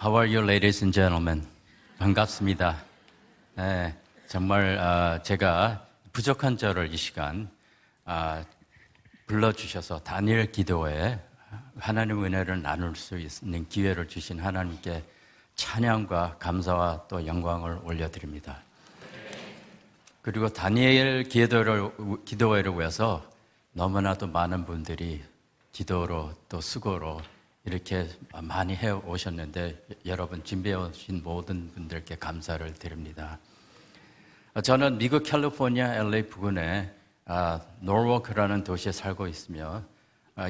How are you, ladies and gentlemen? 반갑습니다. 네, 정말 제가 부족한 저를 이 시간 불러주셔서 다니엘 기도회에 하나님의 은혜를 나눌 수 있는 기회를 주신 하나님께 찬양과 감사와 또 영광을 올려드립니다. 그리고 다니엘 기도회를 위해서 너무나도 많은 분들이 기도로 또 수고로 이렇게 많이 해오셨는데 여러분 준비해 오신 모든 분들께 감사를 드립니다. 저는 미국 캘리포니아 LA 부근에 노르워크라는 도시에 살고 있으며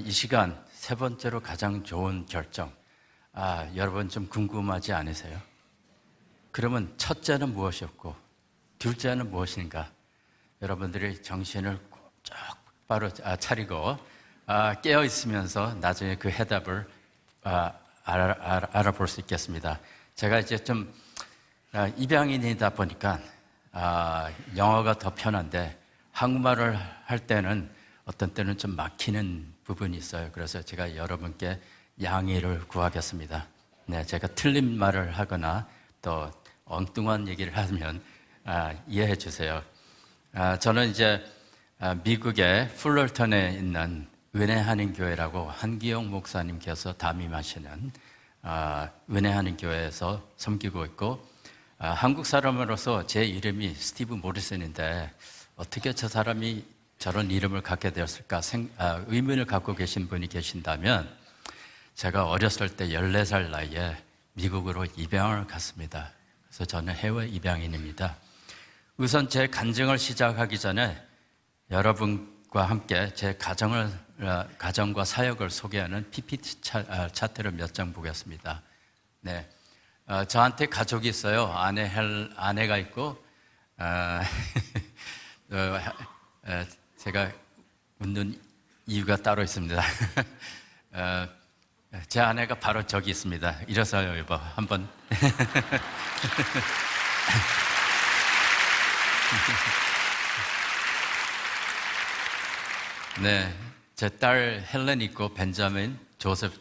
이 시간 세 번째로 가장 좋은 결정, 여러분 좀 궁금하지 않으세요? 그러면 첫째는 무엇이었고 둘째는 무엇인가? 여러분들이 정신을 쭉 바로 차리고 깨어 있으면서 나중에 그 해답을 알아볼 수 있겠습니다. 제가 이제 좀 입양인이다 보니까 영어가 더 편한데 한국말을 할 때는 어떤 때는 좀 막히는 부분이 있어요. 그래서 제가 여러분께 양해를 구하겠습니다. 네, 제가 틀린 말을 하거나 또 엉뚱한 얘기를 하면 이해해 주세요. 저는 이제 미국의 풀러턴에 있는 은혜하는 교회라고 한기영 목사님께서 담임하시는 은혜하는 교회에서 섬기고 있고, 한국 사람으로서 제 이름이 스티브 모리슨인데 어떻게 저 사람이 저런 이름을 갖게 되었을까 의문을 갖고 계신 분이 계신다면, 제가 어렸을 때 14살 나이에 미국으로 입양을 갔습니다. 그래서 저는 해외 입양인입니다. 우선 제 간증을 시작하기 전에 여러분과 함께 제 가정과 사역을 소개하는 PPT 차트를 몇 장 보겠습니다. 네, 저한테 가족이 있어요. 아내가 있고, 제가 웃는 이유가 따로 있습니다. 제 아내가 바로 저기 있습니다. 일어서요, 여보. 한번. 네, 제 딸 헬렌 있고 벤자민, 조셉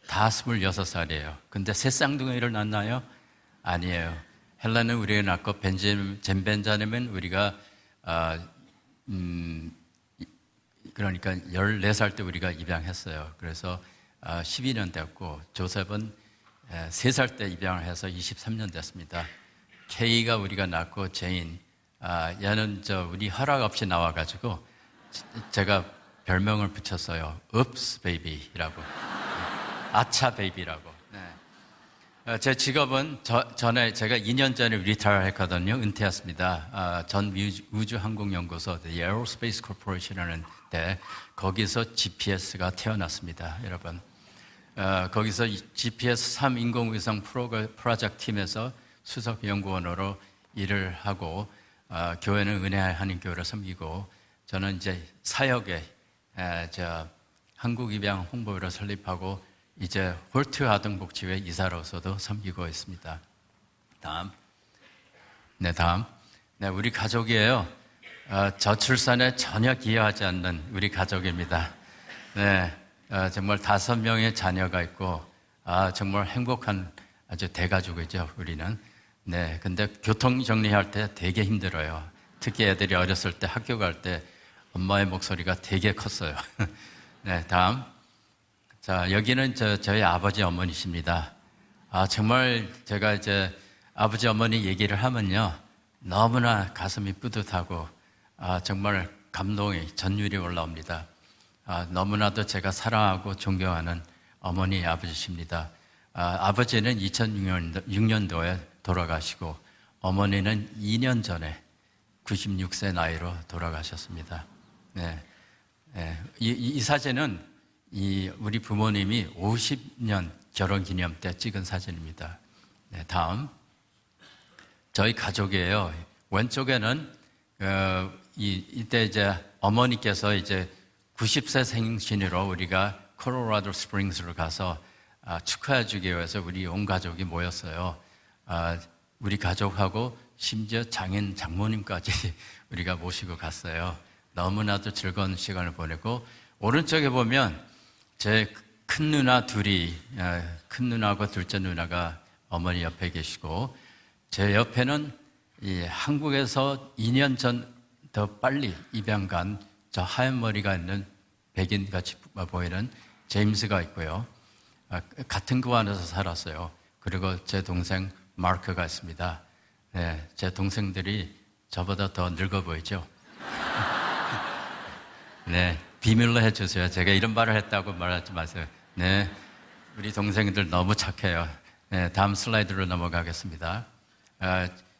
다 26살이에요. 근데 새 쌍둥이를 낳나요? 아니에요. 헬렌은 우리가 낳고 벤자민은 우리가 그러니까 14살 때 우리가 입양했어요. 그래서 12년 됐고, 조셉은 3살 때 입양을 해서 23년 됐습니다. 케이가 우리가 낳고 제인, 얘는 우리 허락 없이 나와가지고 제가 별명을 붙였어요. 읍스 베이비라고. 아차 베이비라고. 네. 제 직업은 전에 제가 2년 전에 리타이어 했거든요. 은퇴했습니다. 전 우주항공연구소 The Aerospace Corporation이라는 데 거기서 GPS가 태어났습니다. 여러분. 거기서 GPS 3 인공위성 프로젝트 팀에서 수석 연구원으로 일을 하고, 교회는 은혜하는 교회를 섬기고, 저는 이제 사역에 한국 입양 홍보회를 설립하고 이제 홀트 아동복지회 이사로서도 섬기고 있습니다. 다음. 네, 우리 가족이에요. 저출산에 전혀 기여하지 않는 우리 가족입니다. 네, 정말 5명의 자녀가 있고, 정말 행복한 아주 대가족이죠, 우리는. 네, 근데 교통 정리할 때 되게 힘들어요. 특히 애들이 어렸을 때 학교 갈 때 엄마의 목소리가 되게 컸어요. 네, 다음. 자, 여기는 저희 아버지 어머니십니다. 정말 제가 이제 아버지 어머니 얘기를 하면요, 너무나 가슴이 뿌듯하고, 정말 감동이 전율이 올라옵니다. 너무나도 제가 사랑하고 존경하는 어머니 아버지십니다. 아버지는 2006년도에 돌아가시고, 어머니는 2년 전에 96세 나이로 돌아가셨습니다. 네. 이 사진은 우리 부모님이 50년 결혼 기념 때 찍은 사진입니다. 네, 다음. 저희 가족이에요. 왼쪽에는 이때 이제 어머니께서 이제 90세 생신으로 우리가 콜로라도 스프링스로 가서 축하해 주기 위해서 우리 온 가족이 모였어요. 우리 가족하고 심지어 장모님까지 우리가 모시고 갔어요. 너무나도 즐거운 시간을 보내고, 오른쪽에 보면 제 큰 누나 둘이, 큰 누나하고 둘째 누나가 어머니 옆에 계시고, 제 옆에는 이 한국에서 2년 전 더 빨리 입양 간 저 하얀 머리가 있는 백인같이 보이는 제임스가 있고요. 같은 구 안에서 살았어요. 그리고 제 동생 마크가 있습니다. 네, 제 동생들이 저보다 더 늙어 보이죠? 네, 비밀로 해주세요. 제가 이런 말을 했다고 말하지 마세요. 네, 우리 동생들 너무 착해요. 네, 다음 슬라이드로 넘어가겠습니다.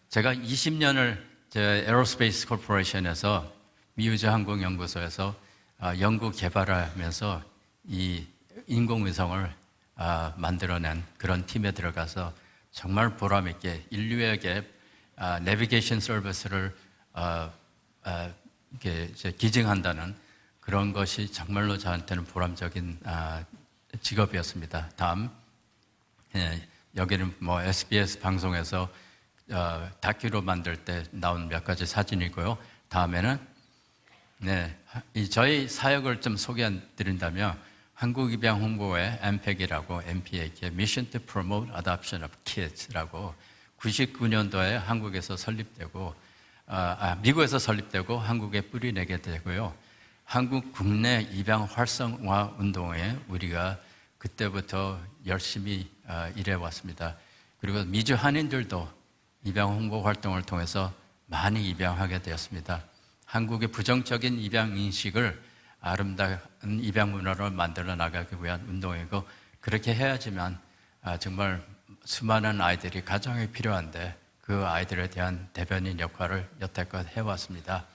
제가 20년을 에어로스페이스 코퍼레이션에서 미우주항공연구소에서 연구 개발하면서 이 인공위성을 만들어낸 그런 팀에 들어가서 정말 보람 있게 인류에게 내비게이션 서비스를 이렇게 기증한다는 그런 것이 정말로 저한테는 보람적인 직업이었습니다. 다음, 여기는 뭐 SBS 방송에서 다큐로 만들 때 나온 몇 가지 사진이고요. 다음에는 저희 사역을 좀 소개해드린다면 한국입양홍보회 MPAC이라고 MPAC Mission to Promote Adoption of Kids라고 99년도에 한국에서 설립되고 미국에서 설립되고 한국에 뿌리 내게 되고요. 한국 국내 입양 활성화 운동에 우리가 그때부터 열심히 일해 왔습니다. 그리고 미주 한인들도 입양 홍보 활동을 통해서 많이 입양하게 되었습니다. 한국의 부정적인 입양 인식을 아름다운 입양 문화로 만들어 나가기 위한 운동이고, 그렇게 해야지만 정말 수많은 아이들이 가정이 필요한데 그 아이들에 대한 대변인 역할을 여태껏 해왔습니다.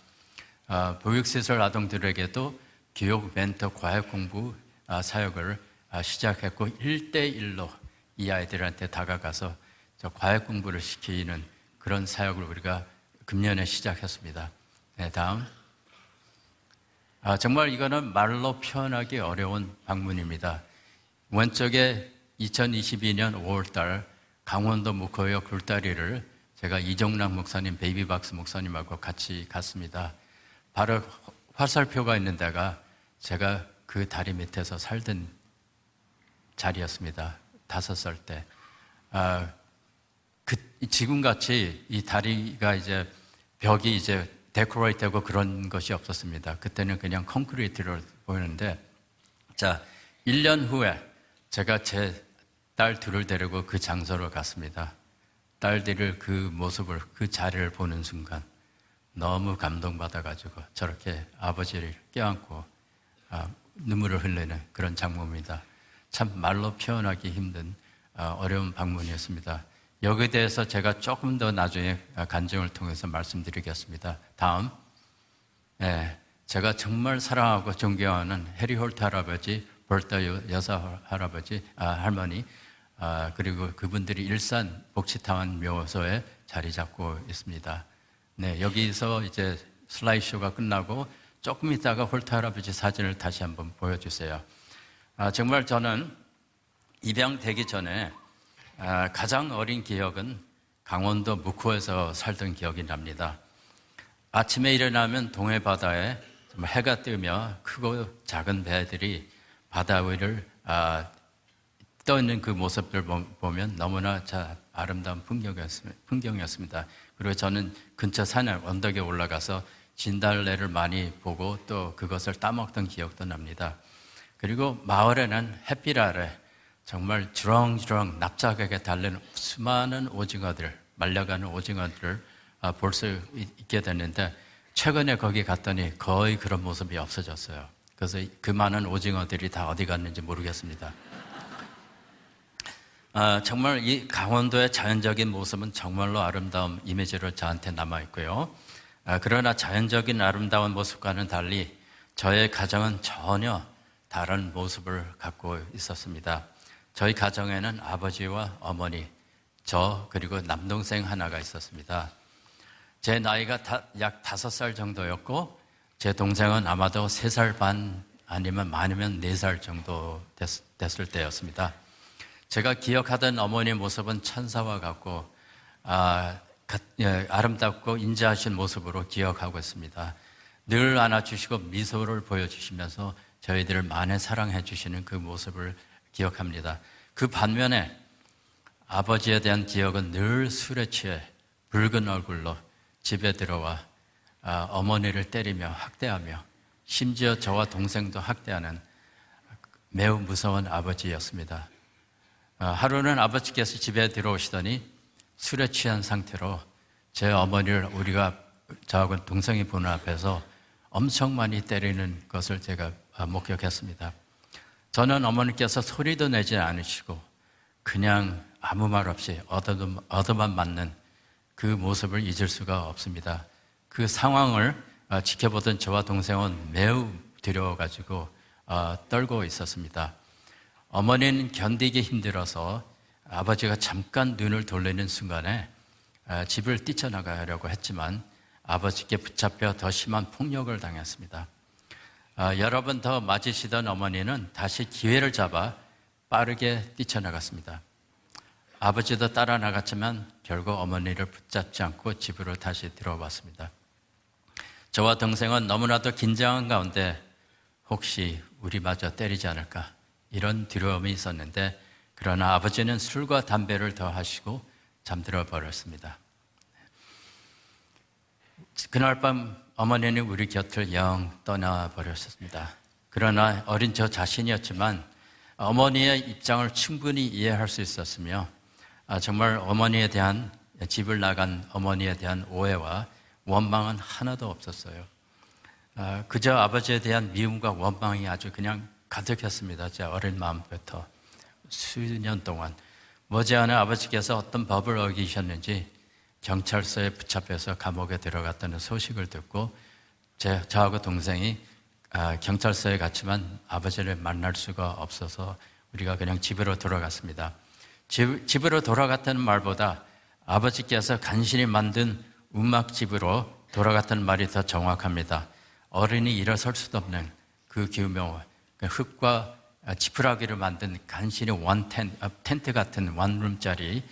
보육시설 아동들에게도 교육, 멘토, 과외 공부 사역을 시작했고 1대1로 이 아이들한테 다가가서 과외 공부를 시키는 그런 사역을 우리가 금년에 시작했습니다. 네, 다음. 정말 이거는 말로 표현하기 어려운 방문입니다. 왼쪽에 2022년 5월달 강원도 묵호역 굴다리를 제가 이종락 목사님, 베이비박스 목사님하고 같이 갔습니다. 바로 화살표가 있는 데가 제가 그 다리 밑에서 살던 자리였습니다. 5살 때. 지금같이 이 다리가 이제 벽이 이제 데코레이트 되고 그런 것이 없었습니다. 그때는 그냥 콘크리트로 보이는데, 1년 후에 제가 제 딸 둘을 데리고 그 장소로 갔습니다. 딸들을 그 모습을, 그 자리를 보는 순간 너무 감동받아가지고 저렇게 아버지를 껴안고 눈물을 흘리는 그런 장면입니다. 참 말로 표현하기 힘든 어려운 방문이었습니다. 여기에 대해서 제가 조금 더 나중에 간증을 통해서 말씀드리겠습니다. 다음. 제가 정말 사랑하고 존경하는 해리 홀트 할아버지, 벌타 여사 할아버지, 할머니, 그리고 그분들이 일산 복지타운 묘소에 자리 잡고 있습니다. 네, 여기서 이제 슬라이드쇼가 끝나고 조금 있다가 홀트 할아버지 사진을 다시 한번 보여주세요. 정말 저는 입양되기 전에 가장 어린 기억은 강원도 묵호에서 살던 기억이 납니다. 아침에 일어나면 동해 바다에 해가 뜨며 크고 작은 배들이 바다 위를 떠 있는 그 모습들 보면 너무나 아름다운 풍경이었습니다. 그리고 저는 근처 산에 언덕에 올라가서 진달래를 많이 보고 또 그것을 따먹던 기억도 납니다. 그리고 마을에는 햇빛 아래 정말 주렁주렁 납작하게 달리는 수많은 오징어들, 말려가는 오징어들을 볼 수 있게 됐는데, 최근에 거기 갔더니 거의 그런 모습이 없어졌어요. 그래서 그 많은 오징어들이 다 어디 갔는지 모르겠습니다. 정말 이 강원도의 자연적인 모습은 정말로 아름다운 이미지로 저한테 남아있고요. 그러나 자연적인 아름다운 모습과는 달리 저의 가정은 전혀 다른 모습을 갖고 있었습니다. 저희 가정에는 아버지와 어머니, 저 그리고 남동생 하나가 있었습니다. 제 나이가 약 5살 정도였고 제 동생은 아마도 3살 반 아니면 많으면 4살 정도 됐을 때였습니다. 제가 기억하던 어머니의 모습은 천사와 같고 아름답고 인자하신 모습으로 기억하고 있습니다. 늘 안아주시고 미소를 보여주시면서 저희들을 많이 사랑해 주시는 그 모습을 기억합니다. 그 반면에 아버지에 대한 기억은 늘 술에 취해 붉은 얼굴로 집에 들어와 어머니를 때리며 학대하며 심지어 저와 동생도 학대하는 매우 무서운 아버지였습니다. 하루는 아버지께서 집에 들어오시더니 술에 취한 상태로 제 어머니를 저하고 동생이 보는 앞에서 엄청 많이 때리는 것을 제가 목격했습니다. 저는 어머니께서 소리도 내지 않으시고 그냥 아무 말 없이 얻어만 맞는 그 모습을 잊을 수가 없습니다. 그 상황을 지켜보던 저와 동생은 매우 두려워가지고 떨고 있었습니다. 어머니는 견디기 힘들어서 아버지가 잠깐 눈을 돌리는 순간에 집을 뛰쳐나가려고 했지만 아버지께 붙잡혀 더 심한 폭력을 당했습니다. 여러 번 더 맞으시던 어머니는 다시 기회를 잡아 빠르게 뛰쳐나갔습니다. 아버지도 따라 나갔지만 결국 어머니를 붙잡지 않고 집으로 다시 들어왔습니다. 저와 동생은 너무나도 긴장한 가운데 혹시 우리마저 때리지 않을까 이런 두려움이 있었는데 그러나 아버지는 술과 담배를 더 하시고 잠들어 버렸습니다. 그날 밤 어머니는 우리 곁을 영 떠나버렸습니다. 그러나 어린 저 자신이었지만 어머니의 입장을 충분히 이해할 수 있었으며 정말 어머니에 대한 집을 나간 어머니에 대한 오해와 원망은 하나도 없었어요. 그저 아버지에 대한 미움과 원망이 아주 그냥 가득했습니다. 제 어린 마음부터 수년 동안 머지않아 아버지께서 어떤 법을 어기셨는지 경찰서에 붙잡혀서 감옥에 들어갔다는 소식을 듣고 저하고 동생이 경찰서에 갔지만 아버지를 만날 수가 없어서 우리가 그냥 집으로 돌아갔습니다. 집으로 돌아갔다는 말보다 아버지께서 간신히 만든 음악집으로 돌아갔다는 말이 더 정확합니다. 어른이 일어설 수도 없는 그 규모, 그 흙과 지푸라기를 만든 간신히 텐트 같은 원룸짜리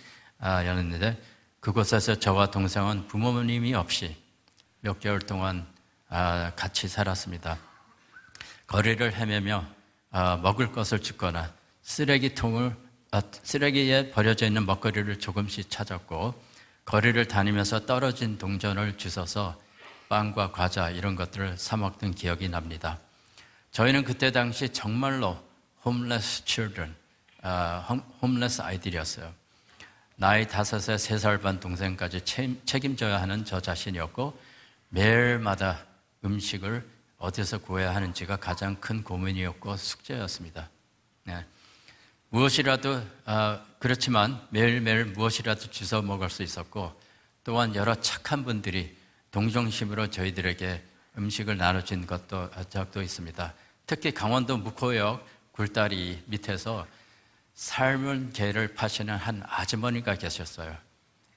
였는데 그곳에서 저와 동생은 부모님이 없이 몇 개월 동안 같이 살았습니다. 거리를 헤매며 먹을 것을 줍거나 쓰레기에 버려져 있는 먹거리를 조금씩 찾았고 거리를 다니면서 떨어진 동전을 주워서 빵과 과자 이런 것들을 사 먹던 기억이 납니다. 저희는 그때 당시 정말로 홈레스 children, 홈레스 아이들이었어요. 나이 5에 3살 반 동생까지 책임져야 하는 저 자신이었고 매일마다 음식을 어디서 구해야 하는지가 가장 큰 고민이었고 숙제였습니다. 네. 무엇이라도 그렇지만 매일매일 무엇이라도 주워 먹을 수 있었고 또한 여러 착한 분들이 동정심으로 저희들에게 음식을 나눠준 적도 있습니다. 특히 강원도 묵호역 굴다리 밑에서 삶은 게를 파시는 한 아주머니가 계셨어요.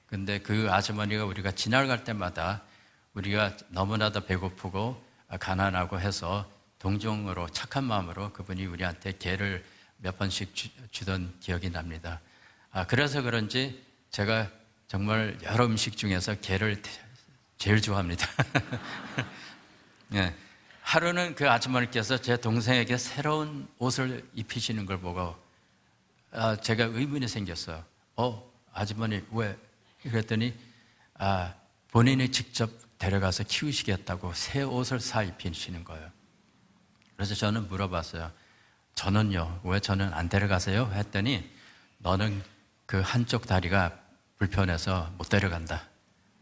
근데 그 아주머니가 우리가 지나갈 때마다 우리가 너무나도 배고프고 가난하고 해서 동정으로 착한 마음으로 그분이 우리한테 게를 몇 번씩 주던 기억이 납니다. 그래서 그런지 제가 정말 여러 음식 중에서 게를 제일 좋아합니다. 네. 하루는 그 아주머니께서 제 동생에게 새로운 옷을 입히시는 걸 보고 제가 의문이 생겼어요. 아주머니 왜? 그랬더니 본인이 직접 데려가서 키우시겠다고 새 옷을 사 입히시는 거예요. 그래서 저는 물어봤어요. 저는요, 왜 저는 안 데려가세요? 했더니 너는 그 한쪽 다리가 불편해서 못 데려간다.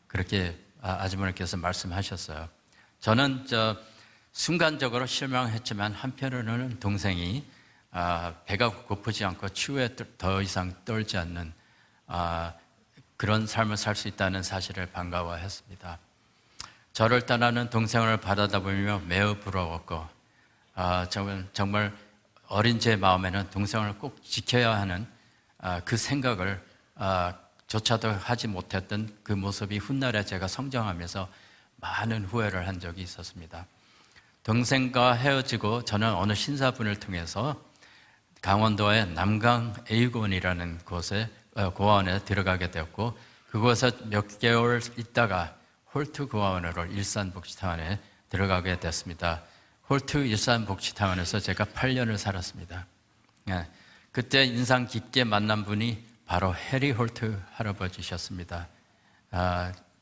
그렇게 아주머니께서 말씀하셨어요. 저는 순간적으로 실망했지만 한편으로는 동생이 배가 고프지 않고 추위에 더 이상 떨지 않는 그런 삶을 살 수 있다는 사실을 반가워했습니다. 저를 떠나는 동생을 바라다보며 매우 부러웠고 정말 어린 제 마음에는 동생을 꼭 지켜야 하는 그 생각을 조차도 하지 못했던 그 모습이 훗날에 제가 성장하면서 많은 후회를 한 적이 있었습니다. 동생과 헤어지고 저는 어느 신사분을 통해서 강원도의 남강 A군이라는 곳에 고아원에 들어가게 되었고 그곳에 몇 개월 있다가 홀트 고아원으로 일산복지타운에 들어가게 됐습니다. 홀트 일산복지타운에서 제가 8년을 살았습니다. 그때 인상 깊게 만난 분이 바로 해리 홀트 할아버지셨습니다.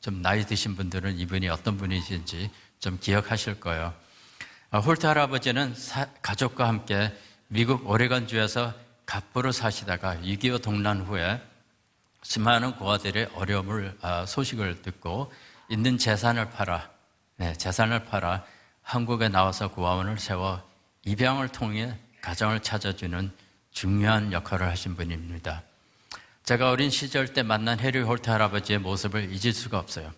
좀 나이 드신 분들은 이분이 어떤 분이신지 좀 기억하실 거예요. 홀트 할아버지는 가족과 함께 미국 오레곤주에서 갑부로 사시다가 6.25 동란 후에 수많은 고아들의 어려움을 소식을 듣고 있는 재산을 팔아 한국에 나와서 고아원을 세워 입양을 통해 가정을 찾아주는 중요한 역할을 하신 분입니다. 제가 어린 시절 때 만난 해리 홀트 할아버지의 모습을 잊을 수가 없어요.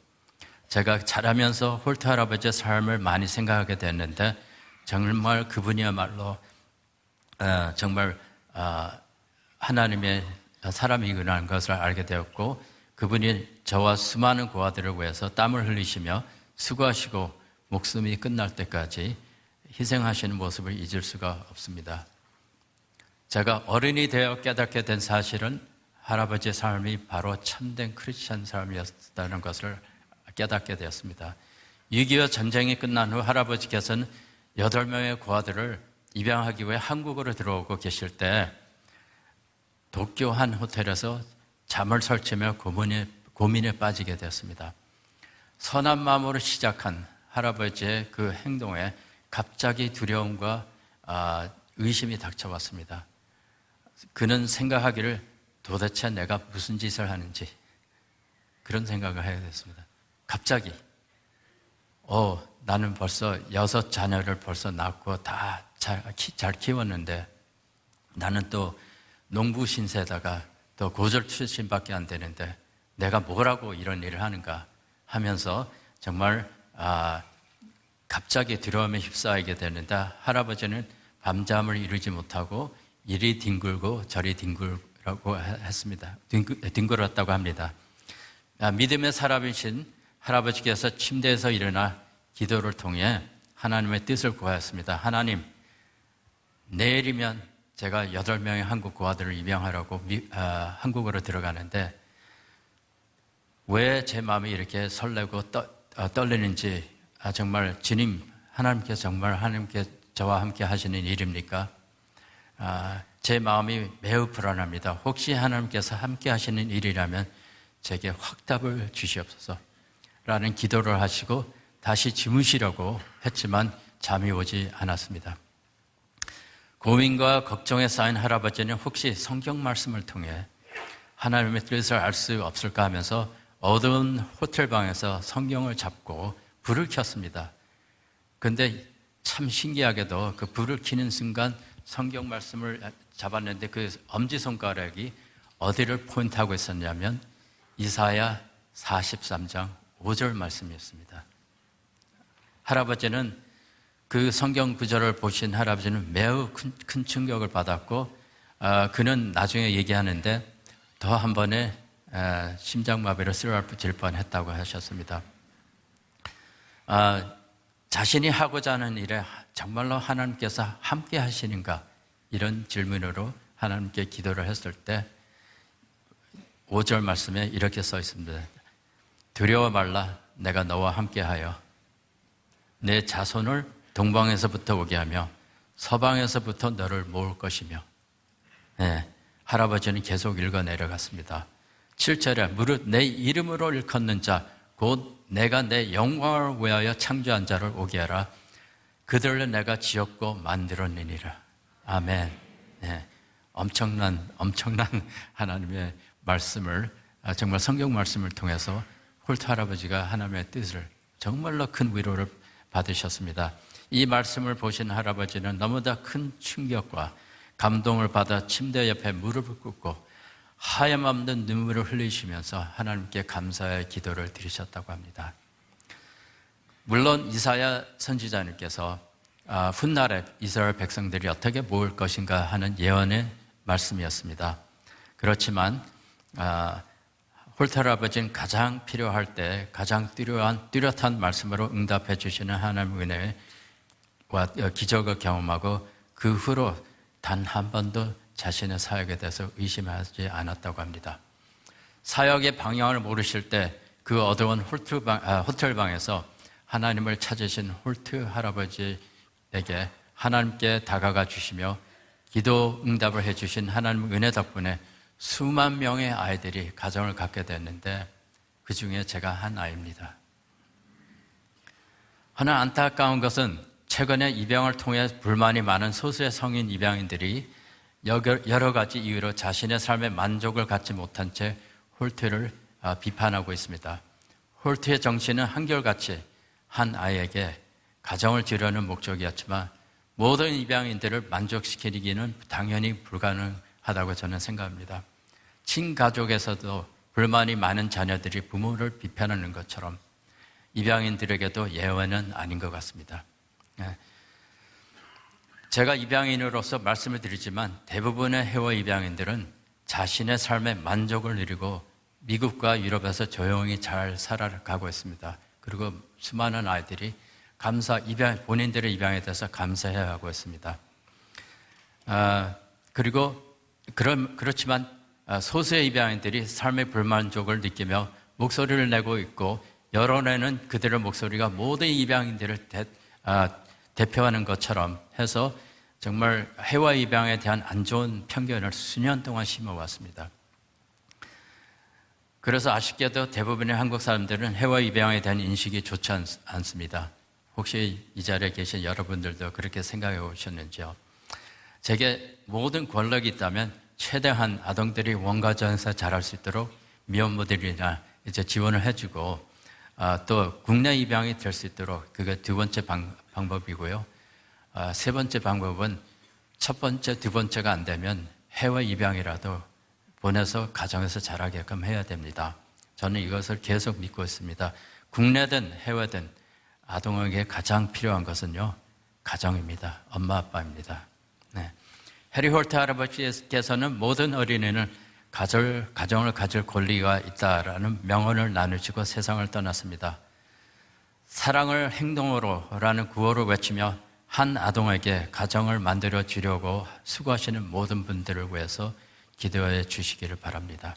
제가 자라면서 홀트 할아버지의 삶을 많이 생각하게 됐는데 정말 그분이야말로 정말 하나님의 사람이구나 것을 알게 되었고, 그분이 저와 수많은 고아들을 위해서 땀을 흘리시며 수고하시고 목숨이 끝날 때까지 희생하시는 모습을 잊을 수가 없습니다. 제가 어른이 되어 깨닫게 된 사실은 할아버지의 삶이 바로 참된 크리스찬 삶이었다는 것을 깨닫게 되었습니다. 6.25 전쟁이 끝난 후 할아버지께서는 8명의 고아들을 입양하기 위해 한국으로 들어오고 계실 때 도쿄 한 호텔에서 잠을 설치며 고민에 빠지게 되었습니다. 선한 마음으로 시작한 할아버지의 그 행동에 갑자기 두려움과 의심이 닥쳐왔습니다. 그는 생각하기를 도대체 내가 무슨 짓을 하는지 그런 생각을 하게 됐습니다. 갑자기 나는 벌써 6 자녀를 벌써 낳고 다 잘 키웠는데 나는 또 농부 신세다가 또 고졸 출신밖에 안 되는데 내가 뭐라고 이런 일을 하는가 하면서 정말 갑자기 두려움에 휩싸이게 되는데 할아버지는 밤잠을 이루지 못하고 이리 뒹굴고 저리 뒹굴라고 했습니다. 뒹굴었다고 합니다. 믿음의 사람이신 할아버지께서 침대에서 일어나 기도를 통해 하나님의 뜻을 구하였습니다. 하나님, 내일이면 제가 8명의 한국 고아들을 입양하라고 한국으로 들어가는데 왜 제 마음이 이렇게 설레고 떨리는지 정말 주님, 하나님께서 정말 하나님께 저와 함께 하시는 일입니까? 제 마음이 매우 불안합니다. 혹시 하나님께서 함께 하시는 일이라면 제게 확답을 주시옵소서 라는 기도를 하시고 다시 주무시려고 했지만 잠이 오지 않았습니다. 고민과 걱정에 쌓인 할아버지는 혹시 성경 말씀을 통해 하나님의 뜻을 알 수 없을까 하면서 어두운 호텔방에서 성경을 잡고 불을 켰습니다. 그런데 참 신기하게도 그 불을 켜는 순간 성경 말씀을 잡았는데 그 엄지손가락이 어디를 포인트하고 있었냐면 이사야 43장 5절 말씀이었습니다. 할아버지는 그 성경 구절을 보신 할아버지는 매우 큰 충격을 받았고 그는 나중에 얘기하는데 더 한 번에 심장마비로 쓰러질 뻔했다고 하셨습니다. 자신이 하고자 하는 일에 정말로 하나님께서 함께 하시는가 이런 질문으로 하나님께 기도를 했을 때 5절 말씀에 이렇게 써 있습니다. 두려워 말라 내가 너와 함께하여 내 자손을 동방에서부터 오게 하며 서방에서부터 너를 모을 것이며. 할아버지는 계속 읽어 내려갔습니다. 7절에 무릇 내 이름으로 일컫는 자 곧 내가 내 영광을 위하여 창조한 자를 오게 하라. 그들을 내가 지었고 만들었느니라. 아멘. 엄청난 하나님의 말씀을 정말 성경 말씀을 통해서 홀트 할아버지가 하나님의 뜻을 정말로 큰 위로를 받으셨습니다. 이 말씀을 보신 할아버지는 너무나 큰 충격과 감동을 받아 침대 옆에 무릎을 꿇고 하염없는 눈물을 흘리시면서 하나님께 감사의 기도를 드리셨다고 합니다. 물론 이사야 선지자님께서 훗날에 이스라엘 백성들이 어떻게 모을 것인가 하는 예언의 말씀이었습니다. 그렇지만 홀트 할아버지는 가장 필요할 때 가장 뚜렷한 말씀으로 응답해 주시는 하나님의 은혜와 기적을 경험하고 그 후로 단 한 번도 자신의 사역에 대해서 의심하지 않았다고 합니다. 사역의 방향을 모르실 때 그 어두운 호텔방에서 하나님을 찾으신 홀트 할아버지에게 하나님께 다가가 주시며 기도 응답을 해주신 하나님의 은혜 덕분에 수만 명의 아이들이 가정을 갖게 됐는데 그 중에 제가 한 아이입니다. 하나 안타까운 것은 최근에 입양을 통해 불만이 많은 소수의 성인 입양인들이 여러 가지 이유로 자신의 삶에 만족을 갖지 못한 채 홀트를 비판하고 있습니다. 홀트의 정신은 한결같이 한 아이에게 가정을 지으려는 목적이었지만 모든 입양인들을 만족시키기는 당연히 불가능하다고 저는 생각합니다. 친가족에서도 불만이 많은 자녀들이 부모를 비판하는 것처럼 입양인들에게도 예외는 아닌 것 같습니다. 제가 입양인으로서 말씀을 드리지만 대부분의 해외 입양인들은 자신의 삶에 만족을 누리고 미국과 유럽에서 조용히 잘 살아가고 있습니다. 그리고 수많은 아이들이 본인들의 입양에 대해서 감사해야 하고 있습니다. 그렇지만 소수의 입양인들이 삶의 불만족을 느끼며 목소리를 내고 있고 여론에는 그들의 목소리가 모든 입양인들을 대표하는 것처럼 해서 정말 해외 입양에 대한 안 좋은 편견을 수년 동안 심어왔습니다. 그래서 아쉽게도 대부분의 한국 사람들은 해외 입양에 대한 인식이 좋지 않습니다. 혹시 이 자리에 계신 여러분들도 그렇게 생각해 오셨는지요? 제게 모든 권력이 있다면 최대한 아동들이 원가정에서 자랄 수 있도록 미혼모들이나 지원을 해주고 또 국내 입양이 될 수 있도록 그게 두 번째 방법이고요. 세 번째 방법은 첫 번째, 두 번째가 안 되면 해외 입양이라도 보내서 가정에서 자라게끔 해야 됩니다. 저는 이것을 계속 믿고 있습니다. 국내든 해외든 아동에게 가장 필요한 것은요, 가정입니다. 엄마, 아빠입니다. 네. 해리 홀트 할아버지께서는 모든 어린이는 가정을 가질 권리가 있다라는 명언을 나누시고 세상을 떠났습니다. 사랑을 행동으로라는 구호를 외치며 한 아동에게 가정을 만들어 주려고 수고하시는 모든 분들을 위해서 기도해 주시기를 바랍니다.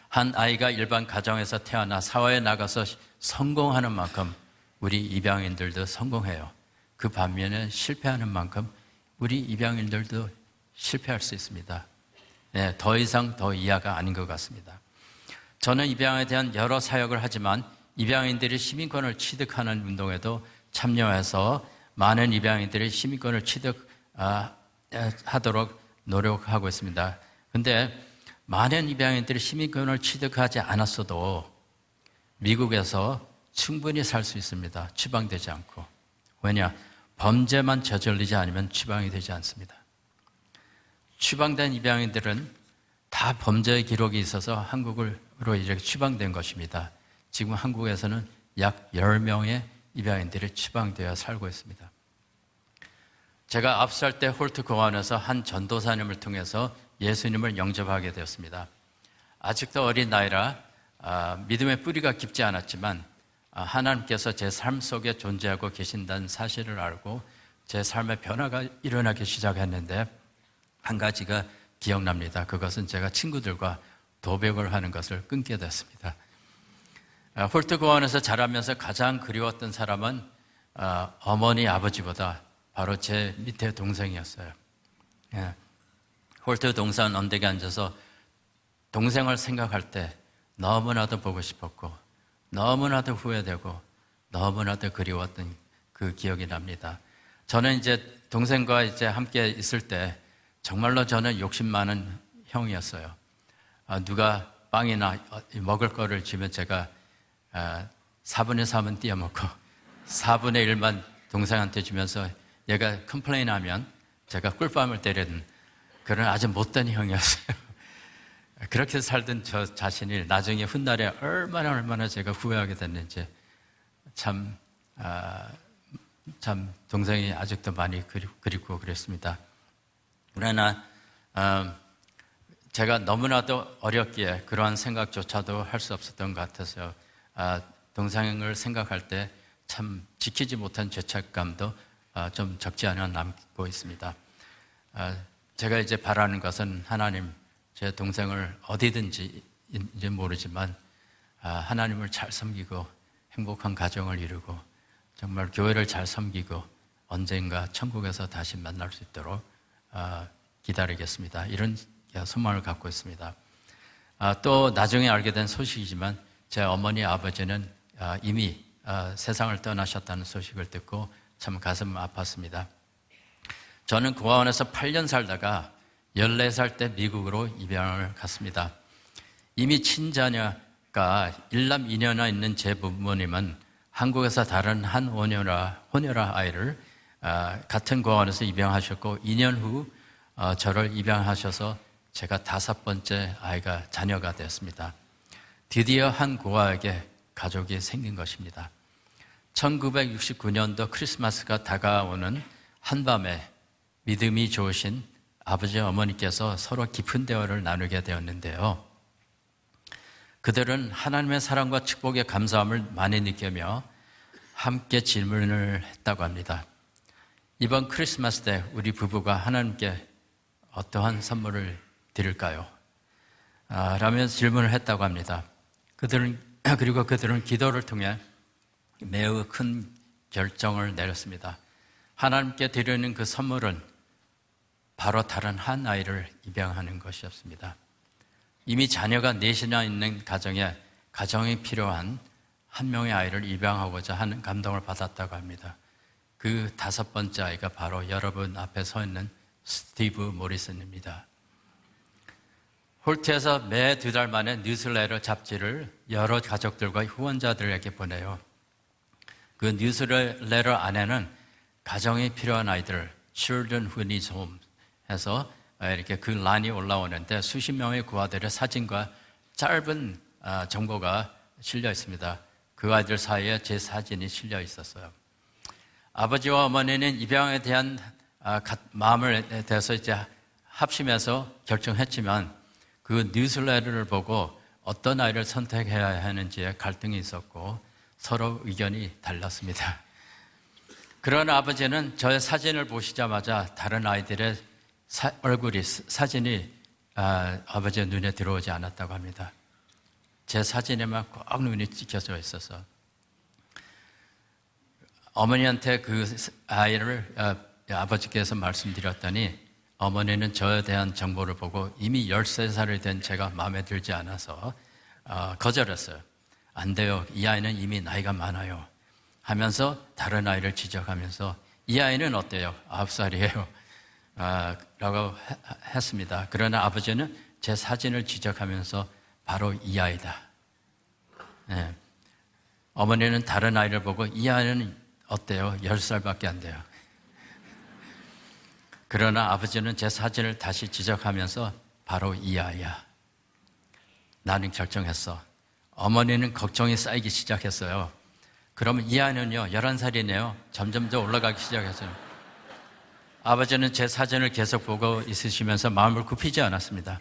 한 아이가 일반 가정에서 태어나 사회에 나가서 성공하는 만큼 우리 입양인들도 성공해요. 그 반면에 실패하는 만큼 우리 입양인들도 실패할 수 있습니다. 네, 더 이상 더 이하가 아닌 것 같습니다. 저는 입양에 대한 여러 사역을 하지만 입양인들이 시민권을 취득하는 운동에도 참여해서 많은 입양인들이 시민권을 취득하도록 노력하고 있습니다. 그런데 많은 입양인들이 시민권을 취득하지 않았어도 미국에서 충분히 살 수 있습니다. 추방되지 않고. 왜냐? 범죄만 저질리지 않으면 추방이 되지 않습니다. 추방된 입양인들은 다 범죄의 기록이 있어서 한국으로 이렇게 추방된 것입니다. 지금 한국에서는 약 10명의 입양인들이 추방되어 살고 있습니다. 제가 9살 때 홀트 공원에서 한 전도사님을 통해서 예수님을 영접하게 되었습니다. 아직도 어린 나이라 믿음의 뿌리가 깊지 않았지만 하나님께서 제 삶 속에 존재하고 계신다는 사실을 알고 제 삶의 변화가 일어나기 시작했는데 한 가지가 기억납니다. 그것은 제가 친구들과 도벽을 하는 것을 끊게 됐습니다. 홀트 공원에서 자라면서 가장 그리웠던 사람은 어머니, 아버지보다 바로 제 밑에 동생이었어요. 홀트 동산 언덕에 앉아서 동생을 생각할 때 너무나도 보고 싶었고 너무나도 후회되고 너무나도 그리웠던 그 기억이 납니다. 저는 이제 동생과 이제 함께 있을 때 정말로 저는 욕심 많은 형이었어요. 누가 빵이나 먹을 거를 주면 제가 4분의 3은 띄어먹고 4분의 1만 동생한테 주면서 얘가 컴플레인 하면 제가 꿀밤을 때리는 그런 아주 못된 형이었어요. 그렇게 살던 저 자신이 나중에 훗날에 얼마나 제가 후회하게 됐는지 참 동생이 아직도 많이 그립고 그랬습니다. 그러나 제가 너무나도 어렸기에 그러한 생각조차도 할 수 없었던 것 같아서 동생을 생각할 때 참 지키지 못한 죄책감도 좀 적지 않아 남고 있습니다. 제가 이제 바라는 것은 하나님, 제 동생을 어디든지 모르지만 하나님을 잘 섬기고 행복한 가정을 이루고 정말 교회를 잘 섬기고 언젠가 천국에서 다시 만날 수 있도록 기다리겠습니다. 이런 소망을 갖고 있습니다. 또 나중에 알게 된 소식이지만 제 어머니 아버지는 이미 세상을 떠나셨다는 소식을 듣고 참 가슴 아팠습니다. 저는 고아원에서 8년 살다가 14살 때 미국으로 입양을 갔습니다. 이미 친자녀가 1남 2녀나 있는 제 부모님은 한국에서 다른 한 혼혈아 아이를 같은 고아원에서 입양하셨고 2년 후 저를 입양하셔서 제가 5번째 아이가 자녀가 되었습니다. 드디어 한 고아에게 가족이 생긴 것입니다. 1969년도 크리스마스가 다가오는 한밤에 믿음이 좋으신 아버지 어머니께서 서로 깊은 대화를 나누게 되었는데요. 그들은 하나님의 사랑과 축복의 감사함을 많이 느끼며 함께 질문을 했다고 합니다. 이번 크리스마스 때 우리 부부가 하나님께 어떠한 선물을 드릴까요? 라면서 질문을 했다고 합니다. 그리고 그들은 기도를 통해 매우 큰 결정을 내렸습니다. 하나님께 드리는 그 선물은 바로 다른 한 아이를 입양하는 것이었습니다. 이미 자녀가 넷이나 있는 가정이 필요한 한 명의 아이를 입양하고자 하는 감동을 받았다고 합니다. 그 5번째 아이가 바로 여러분 앞에 서 있는 스티브 모리슨입니다. 홀트에서 매 2달 만에 뉴스레터 잡지를 여러 가족들과 후원자들에게 보내요. 그 뉴스레터 안에는 가정이 필요한 아이들, Children who need home 해서 이렇게 그 란이 올라오는데 수십 명의 고아들의 사진과 짧은 정보가 실려 있습니다. 그 아이들 사이에 제 사진이 실려 있었어요. 아버지와 어머니는 입양에 대한 마음을 대해서 이제 합심해서 결정했지만 그 뉴스레터를 보고 어떤 아이를 선택해야 하는지에 갈등이 있었고 서로 의견이 달랐습니다. 그러나 아버지는 저의 사진을 보시자마자 다른 아이들의 사진이 아버지의 눈에 들어오지 않았다고 합니다. 제 사진에만 꼭 눈이 찍혀져 있어서 어머니한테 그 아이를 아버지께서 말씀드렸더니 어머니는 저에 대한 정보를 보고 이미 13살이 된 제가 마음에 들지 않아서 거절했어요. 안 돼요. 이 아이는 이미 나이가 많아요. 하면서 다른 아이를 지적하면서 이 아이는 어때요? 9살이에요. 라고 했습니다. 그러나 아버지는 제 사진을 지적하면서 바로 이 아이다. 네. 어머니는 다른 아이를 보고 이 아이는 어때요? 10살밖에 안 돼요. 그러나 아버지는 제 사진을 다시 지적하면서 바로 이 아이야. 나는 결정했어. 어머니는 걱정이 쌓이기 시작했어요. 그러면 이 아이는요, 11살이네요. 점점 더 올라가기 시작했어요. 아버지는 제 사진을 계속 보고 있으시면서 마음을 굽히지 않았습니다.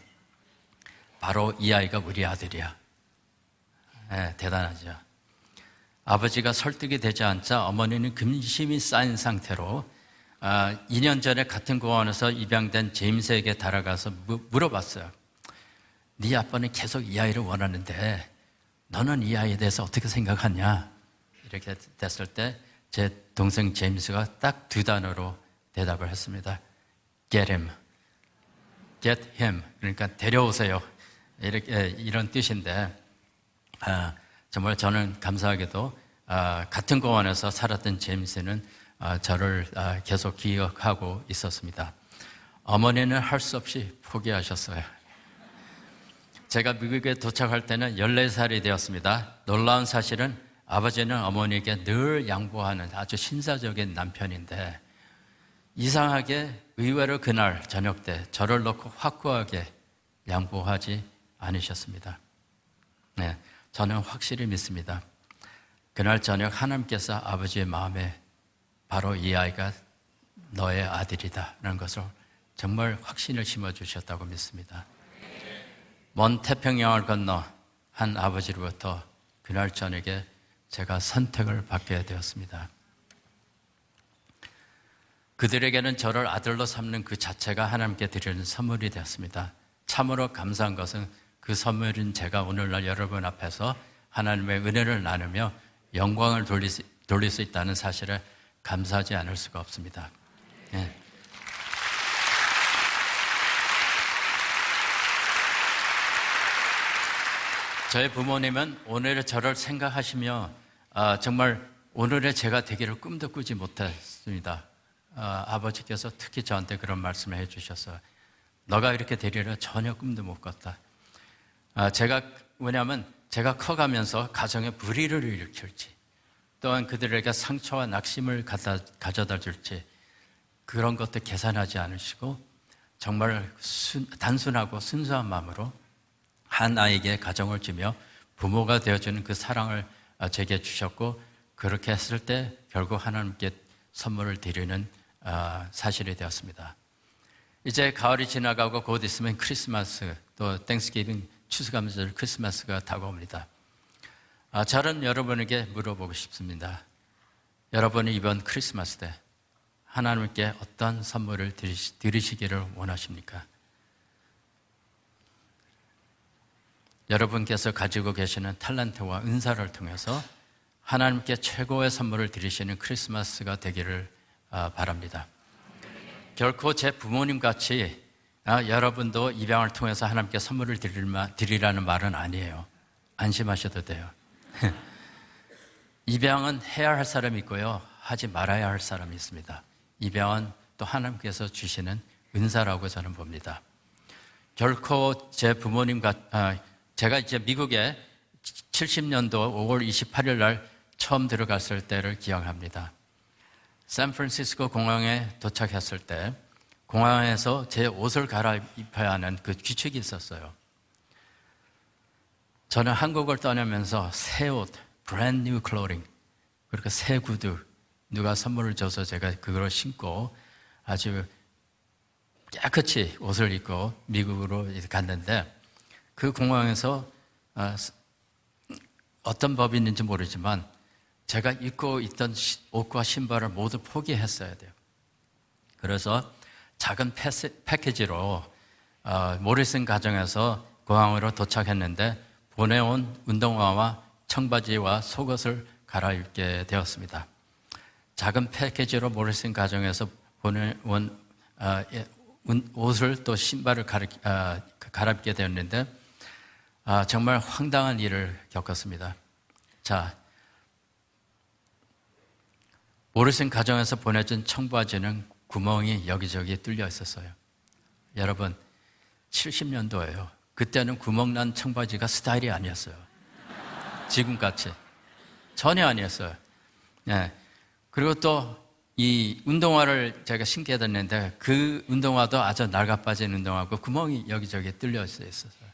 바로 이 아이가 우리 아들이야. 네, 대단하죠. 아버지가 설득이 되지 않자 어머니는 근심이 쌓인 상태로 2년 전에 같은 고아원에서 입양된 제임스에게 달아가서 물어봤어요. 네 아빠는 계속 이 아이를 원하는데 너는 이 아이에 대해서 어떻게 생각하냐? 이렇게 됐을 때 제 동생 제임스가 딱 2단어로 대답을 했습니다. Get him. Get him. 그러니까 데려오세요. 이런 뜻인데 정말 저는 감사하게도 같은 고아원에서 살았던 제임스는 저를 계속 기억하고 있었습니다. 어머니는 할 수 없이 포기하셨어요. 제가 미국에 도착할 때는 14살이 되었습니다. 놀라운 사실은 아버지는 어머니에게 늘 양보하는 아주 신사적인 남편인데 이상하게 의외로 그날 저녁 때 저를 놓고 확고하게 양보하지 않으셨습니다. 네, 저는 확실히 믿습니다. 그날 저녁 하나님께서 아버지의 마음에 바로 이 아이가 너의 아들이다 라는 것을 정말 확신을 심어주셨다고 믿습니다. 먼 태평양을 건너 한 아버지로부터 그날 저녁에 제가 선택을 받게 되었습니다. 그들에게는 저를 아들로 삼는 그 자체가 하나님께 드리는 선물이 되었습니다. 참으로 감사한 것은 그 선물인 제가 오늘날 여러분 앞에서 하나님의 은혜를 나누며 영광을 돌릴 수 있다는 사실에 감사하지 않을 수가 없습니다. 네. 저희 부모님은 오늘의 저를 생각하시며 정말 오늘의 제가 되기를 꿈도 꾸지 못했습니다. 아버지께서 특히 저한테 그런 말씀을 해주셔서 너가 이렇게 되리라 전혀 꿈도 못 꿨다. 왜냐하면 제가 커가면서 가정에 불의를 일으킬지 또한 그들에게 상처와 낙심을 가져다 줄지 그런 것도 계산하지 않으시고 정말 단순하고 순수한 마음으로 한 아이에게 가정을 주며 부모가 되어주는 그 사랑을 제게 주셨고 그렇게 했을 때 결국 하나님께 선물을 드리는 사실이 되었습니다. 이제 가을이 지나가고 곧 있으면 크리스마스 또 땡스기빙 추수감사절 크리스마스가 다가옵니다. 저는 여러분에게 물어보고 싶습니다. 여러분이 이번 크리스마스 때 하나님께 어떤 선물을 드리시기를 원하십니까? 여러분께서 가지고 계시는 탤런트와 은사를 통해서 하나님께 최고의 선물을 드리시는 크리스마스가 되기를 바랍니다. 결코 제 부모님 같이 여러분도 입양을 통해서 하나님께 선물을 드리라는 말은 아니에요. 안심하셔도 돼요. 입양은 해야 할 사람이 있고요. 하지 말아야 할 사람이 있습니다. 입양은 또 하나님께서 주시는 은사라고 저는 봅니다. 결코 제 제가 이제 미국에 70년도 5월 28일 날 처음 들어갔을 때를 기억합니다. 샌프란시스코 공항에 도착했을 때 공항에서 제 옷을 갈아입혀야 하는 그 규칙이 있었어요. 저는 한국을 떠나면서 새 옷, brand new clothing, 그리고 새 구두, 누가 선물을 줘서 제가 그걸 신고 아주 깨끗이 옷을 입고 미국으로 갔는데 그 공항에서 어떤 법이 있는지 모르지만 제가 입고 있던 옷과 신발을 모두 포기했어야 돼요. 그래서 작은 패키지로 모리슨 가정에서 공항으로 도착했는데 보내온 운동화와 청바지와 속옷을 갈아입게 되었습니다. 작은 패키지로 모리슨 가정에서 보내온 옷을 또 신발을 갈아입게 되었는데 정말 황당한 일을 겪었습니다. 자, 모리슨 가정에서 보내준 청바지는 구멍이 여기저기 뚫려 있었어요. 여러분, 70년도예요. 그때는 구멍난 청바지가 스타일이 아니었어요. 지금같이. 전혀 아니었어요. 네. 그리고 또 이 운동화를 제가 신게 됐는데 그 운동화도 아주 낡아빠진 운동화고 구멍이 여기저기 뚫려 있었어요.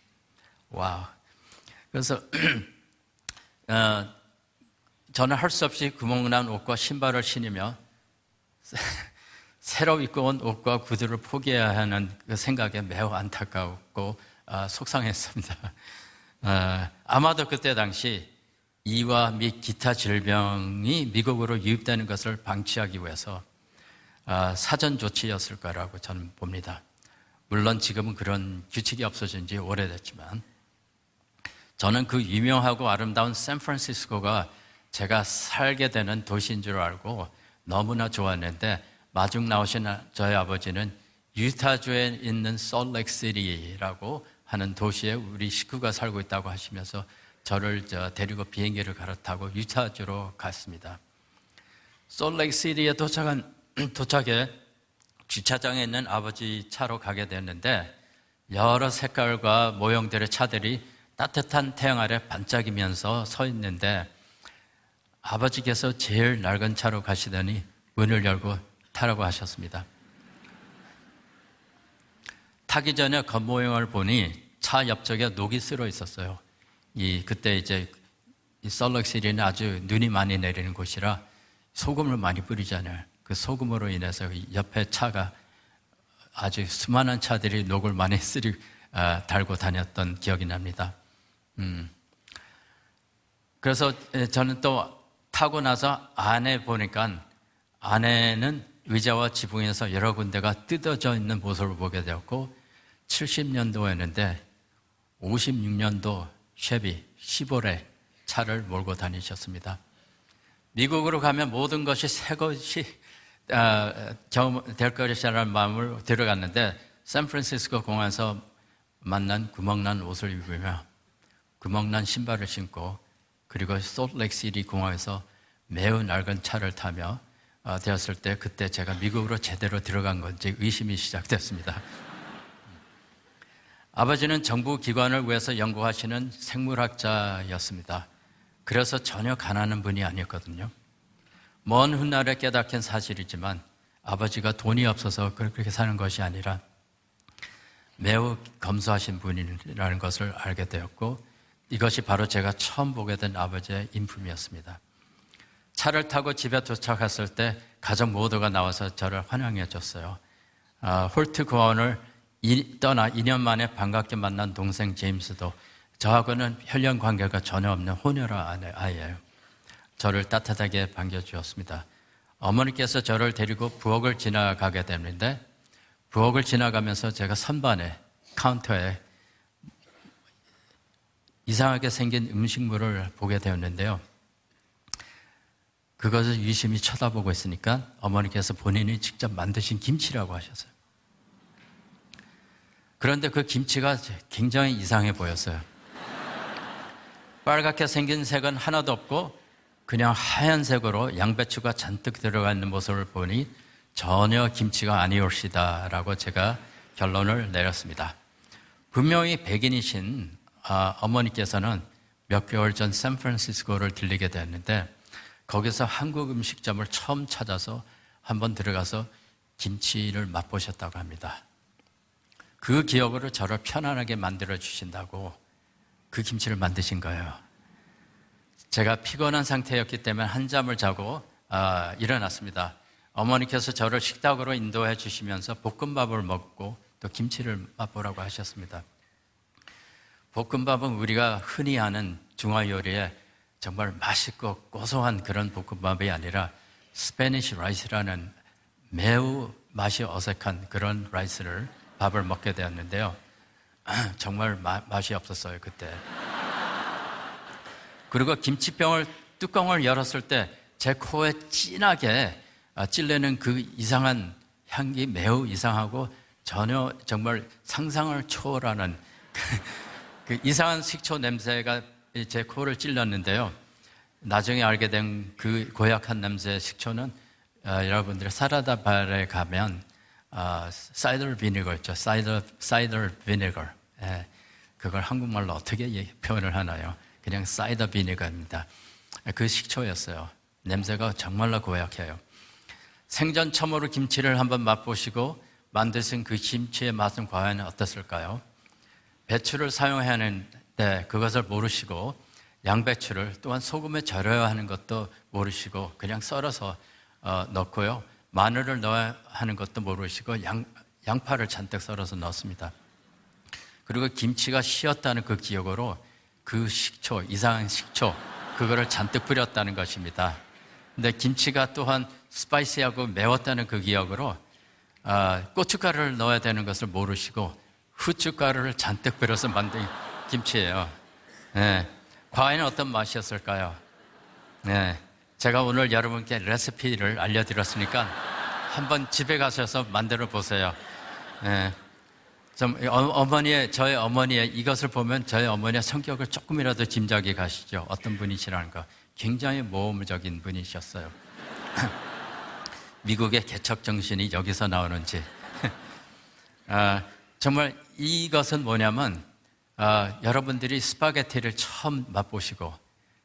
와우. 그래서 저는 할 수 없이 구멍난 옷과 신발을 신으며 새로 입고 온 옷과 구두를 포기해야 하는 그 생각에 매우 안타깝고 속상했습니다. 아마도 그때 당시 이와 및 기타 질병이 미국으로 유입되는 것을 방치하기 위해서 사전 조치였을 거라고 저는 봅니다. 물론 지금은 그런 규칙이 없어진 지 오래됐지만 저는 그 유명하고 아름다운 샌프란시스코가 제가 살게 되는 도시인 줄 알고 너무나 좋았는데 마중 나오신 저희 아버지는 유타주에 있는 솔트레이크시티라고 하는 도시에 우리 식구가 살고 있다고 하시면서 저를 데리고 비행기를 갈아타고 유타주로 갔습니다. 솔트레이크시티에 도착해 주차장에 있는 아버지 차로 가게 됐는데 여러 색깔과 모형들의 차들이 따뜻한 태양 아래 반짝이면서 서 있는데 아버지께서 제일 낡은 차로 가시더니 문을 열고 타라고 하셨습니다. 타기 전에 겉모형을 보니 차 옆쪽에 녹이 쓸어 있었어요. 그때 이제 이 솔트레이크시티는 아주 눈이 많이 내리는 곳이라 소금을 많이 뿌리잖아요. 그 소금으로 인해서 옆에 차가 아주 수많은 차들이 녹을 많이 달고 다녔던 기억이 납니다. 그래서 저는 또 타고 나서 안에 보니까 안에는 의자와 지붕에서 여러 군데가 뜯어져 있는 모습을 보게 되었고 70년도였는데 56년도 쉐비 시보레 차를 몰고 다니셨습니다. 미국으로 가면 모든 것이 새 것이 될 것이라는 마음을 들어갔는데 샌프란시스코 공항에서 만난 구멍난 옷을 입으며 구멍난 신발을 신고 그리고 솔트레이크시티 공항에서 매우 낡은 차를 타며 되었을 때 그때 제가 미국으로 제대로 들어간 건지 의심이 시작됐습니다. 아버지는 정부 기관을 위해서 연구하시는 생물학자였습니다. 그래서 전혀 가난한 분이 아니었거든요. 먼 훗날에 깨닫긴 사실이지만 아버지가 돈이 없어서 그렇게 사는 것이 아니라 매우 검소하신 분이라는 것을 알게 되었고 이것이 바로 제가 처음 보게 된 아버지의 인품이었습니다. 차를 타고 집에 도착했을 때 가족 모두가 나와서 저를 환영해 줬어요. 홀트 고원을 떠나 2년 만에 반갑게 만난 동생 제임스도 저하고는 혈연 관계가 전혀 없는 혼혈아 아이예요. 저를 따뜻하게 반겨주었습니다. 어머니께서 저를 데리고 부엌을 지나가게 되는데 부엌을 지나가면서 제가 선반에 카운터에 이상하게 생긴 음식물을 보게 되었는데요. 그것을 유심히 쳐다보고 있으니까 어머니께서 본인이 직접 만드신 김치라고 하셨어요. 그런데 그 김치가 굉장히 이상해 보였어요. 빨갛게 생긴 색은 하나도 없고 그냥 하얀색으로 양배추가 잔뜩 들어가 있는 모습을 보니 전혀 김치가 아니올시다라고 제가 결론을 내렸습니다. 분명히 백인이신 어머니께서는 몇 개월 전 샌프란시스코를 들리게 되었는데 거기서 한국 음식점을 처음 찾아서 한번 들어가서 김치를 맛보셨다고 합니다. 그 기억으로 저를 편안하게 만들어 주신다고 그 김치를 만드신 거예요. 제가 피곤한 상태였기 때문에 한잠을 자고 일어났습니다. 어머니께서 저를 식탁으로 인도해 주시면서 볶음밥을 먹고 또 김치를 맛보라고 하셨습니다. 볶음밥은 우리가 흔히 아는 중화 요리에 정말 맛있고 고소한 그런 볶음밥이 아니라 스페니쉬 라이스라는 매우 맛이 어색한 그런 라이스를 밥을 먹게 되었는데요. 정말 맛이 없었어요, 그때. 그리고 김치병을 뚜껑을 열었을 때 제 코에 진하게 찔리는 그 이상한 향기 매우 이상하고 전혀 정말 상상을 초월하는 그 이상한 식초 냄새가 제 코를 찔렀는데요. 나중에 알게 된 그 고약한 냄새의 식초는 여러분들이 사라다 바에 가면 사이더 비니거 있죠. 사이더 비니거. 예, 그걸 한국말로 어떻게 표현을 하나요? 그냥 사이더 비니거입니다. 그 식초였어요. 냄새가 정말로 고약해요. 생전 처음으로 김치를 한번 맛보시고 만드신 그 김치의 맛은 과연 어땠을까요? 배추를 사용해야 하는데 그것을 모르시고 양배추를 또한 소금에 절여야 하는 것도 모르시고 그냥 썰어서 넣고요. 마늘을 넣어야 하는 것도 모르시고 양파를 잔뜩 썰어서 넣습니다. 그리고 김치가 쉬었다는 그 기억으로 그 식초, 이상한 식초 그거를 잔뜩 뿌렸다는 것입니다. 근데 김치가 또한 스파이시하고 매웠다는 그 기억으로 고춧가루를 넣어야 되는 것을 모르시고 후춧가루를 잔뜩 뿌려서 만든 김치예요. 네. 과연 어떤 맛이었을까요? 네. 제가 오늘 여러분께 레시피를 알려드렸으니까 한번 집에 가셔서 만들어 보세요. 네. 저희 어머니의 이것을 보면 저희 어머니의 성격을 조금이라도 짐작이 가시죠. 어떤 분이시라는 거. 굉장히 모험적인 분이셨어요. 미국의 개척 정신이 여기서 나오는지. 정말 이것은 뭐냐면 여러분들이 스파게티를 처음 맛보시고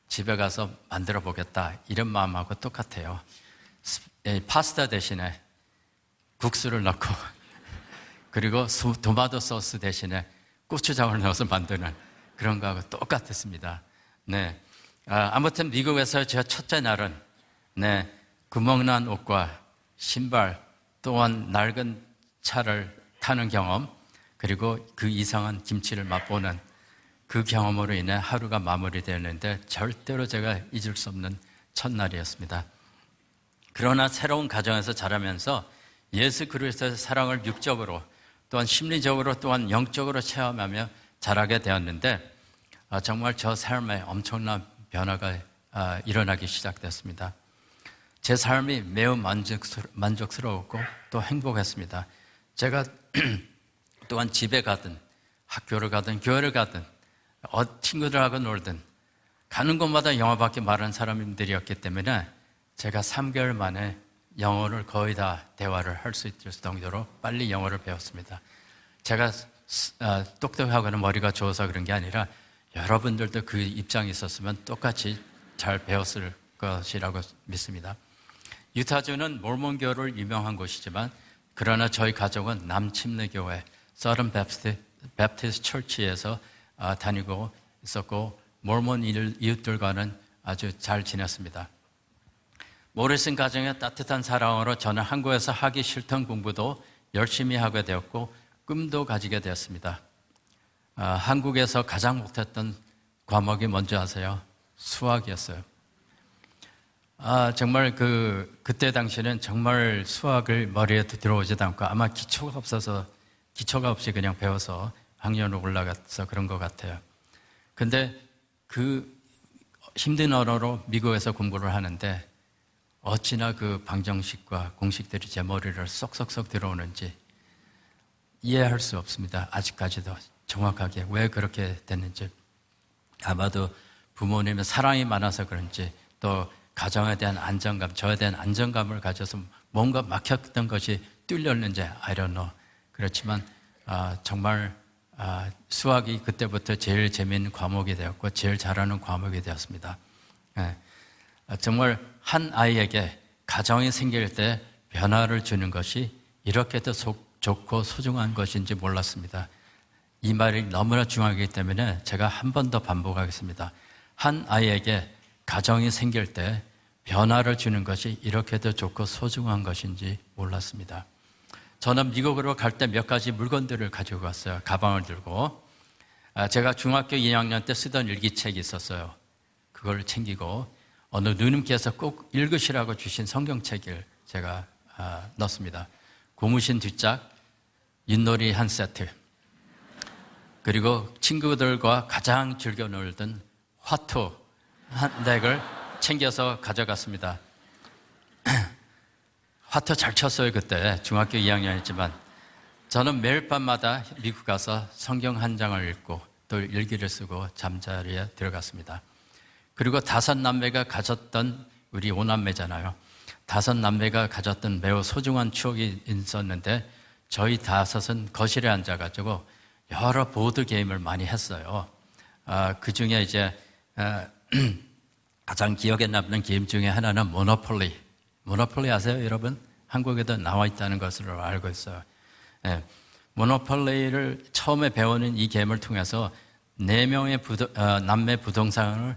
집에 가서 만들어 보겠다 이런 마음하고 똑같아요. 파스타 대신에 국수를 넣고 그리고 토마토 소스 대신에 고추장을 넣어서 만드는 그런 거하고 똑같았습니다. 네. 아무튼 미국에서 제 첫째 날은 구멍난 옷과 신발 또한 낡은 차를 타는 경험 그리고 그 이상한 김치를 맛보는 그 경험으로 인해 하루가 마무리되었는데 절대로 제가 잊을 수 없는 첫날이었습니다. 그러나 새로운 가정에서 자라면서 예수 그리스도의 사랑을 육적으로 또한 심리적으로 또한 영적으로 체험하며 자라게 되었는데 정말 저 삶에 엄청난 변화가 일어나기 시작됐습니다. 제 삶이 매우 만족스러웠고 또 행복했습니다. 제가 또한 집에 가든 학교를 가든 교회를 가든 친구들하고 놀든 가는 곳마다 영어밖에 말하는 사람들이었기 때문에 제가 3개월 만에 영어를 거의 다 대화를 할 수 있을 정도로 빨리 영어를 배웠습니다. 제가 똑똑하거나 머리가 좋아서 그런 게 아니라 여러분들도 그 입장에 있었으면 똑같이 잘 배웠을 것이라고 믿습니다. 유타주는 몰몬교를 유명한 곳이지만 그러나 저희 가족은 남침례교회 서던 베프티스트 처치에서 다니고 있었고 몰몬 이웃들과는 아주 잘 지냈습니다. 모리슨 가정의 따뜻한 사랑으로 저는 한국에서 하기 싫던 공부도 열심히 하게 되었고 꿈도 가지게 되었습니다. 한국에서 가장 못했던 과목이 뭔지 아세요? 수학이었어요. 정말 그때 당시에는 정말 수학을 머리에 들어오지도 않고 아마 기초가 없이 그냥 배워서 학년으로 올라가서 그런 것 같아요. 근데 그 힘든 언어로 미국에서 공부를 하는데 어찌나 그 방정식과 공식들이 제 머리를 쏙쏙쏙 들어오는지 이해할 수 없습니다. 아직까지도 정확하게 왜 그렇게 됐는지. 아마도 부모님의 사랑이 많아서 그런지 또 가정에 대한 안정감, 저에 대한 안정감을 가져서 뭔가 막혔던 것이 뚫렸는지 I don't know. 그렇지만 정말 수학이 그때부터 제일 재미있는 과목이 되었고 제일 잘하는 과목이 되었습니다. 정말 한 아이에게 가정이 생길 때 변화를 주는 것이 이렇게도 좋고 소중한 것인지 몰랐습니다. 이 말이 너무나 중요하기 때문에 제가 한 번 더 반복하겠습니다. 한 아이에게 가정이 생길 때 변화를 주는 것이 이렇게도 좋고 소중한 것인지 몰랐습니다. 저는 미국으로 갈 때 몇 가지 물건들을 가지고 갔어요. 가방을 들고. 제가 중학교 2학년 때 쓰던 일기책이 있었어요. 그걸 챙기고 어느 누님께서 꼭 읽으시라고 주신 성경책을 제가 넣습니다. 고무신 뒷짝, 윷놀이 한 세트, 그리고 친구들과 가장 즐겨 놀던 화투 한 덱을 챙겨서 가져갔습니다. 화투 잘 쳤어요. 그때 중학교 2학년이지만 저는 매일 밤마다 미국 가서 성경 한 장을 읽고 또 일기를 쓰고 잠자리에 들어갔습니다. 그리고 5남매가 가졌던, 우리 5남매잖아요. 5남매가 가졌던 매우 소중한 추억이 있었는데 저희 5은 거실에 앉아가지고 여러 보드 게임을 많이 했어요. 그 중에 이제 가장 기억에 남는 게임 중에 하나는 모노폴리. 모노폴리 아세요, 여러분? 한국에도 나와 있다는 것으로 알고 있어요. 모노폴리를 처음에 배우는 이 게임을 통해서 4명의 남매 부동산을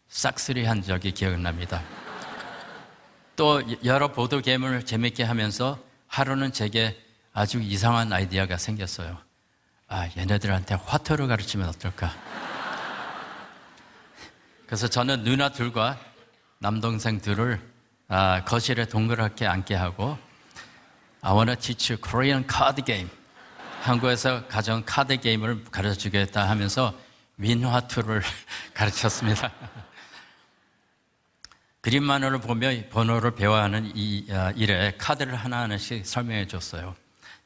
싹쓸이한 적이 기억납니다. 또 여러 보드 게임을 재밌게 하면서 하루는 제게 아주 이상한 아이디어가 생겼어요. 얘네들한테 화투를 가르치면 어떨까? 그래서 저는 누나 둘과 남동생 둘을 거실에 동그랗게 앉게 하고 I wanna teach you Korean card game. 한국에서 가져온 카드 게임을 가르쳐주겠다 하면서 민화투를 가르쳤습니다. 그림만으로 보며 번호를 배워야 하는 이 일에 카드를 하나하나씩 설명해 줬어요.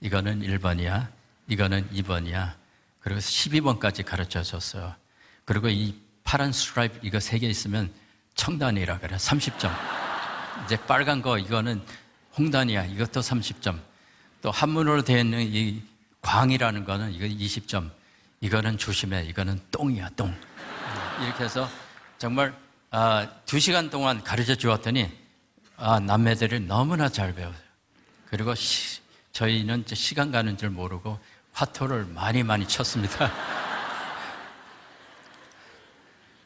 이거는 1번이야, 이거는 2번이야, 그리고 12번까지 가르쳐 줬어요. 그리고 이 파란 스트라이프 이거 3개 있으면 청단이라 그래. 30점. 이제 빨간 거 이거는 홍단이야. 이것도 30점. 또 한문으로 되어 있는 이 광이라는 거는 이거 20점. 이거는 조심해. 이거는 똥이야, 똥. 이렇게 해서 정말 2시간 동안 가르쳐 주었더니 남매들이 너무나 잘 배워요. 그리고 저희는 시간 가는 줄 모르고 화투를 많이 쳤습니다.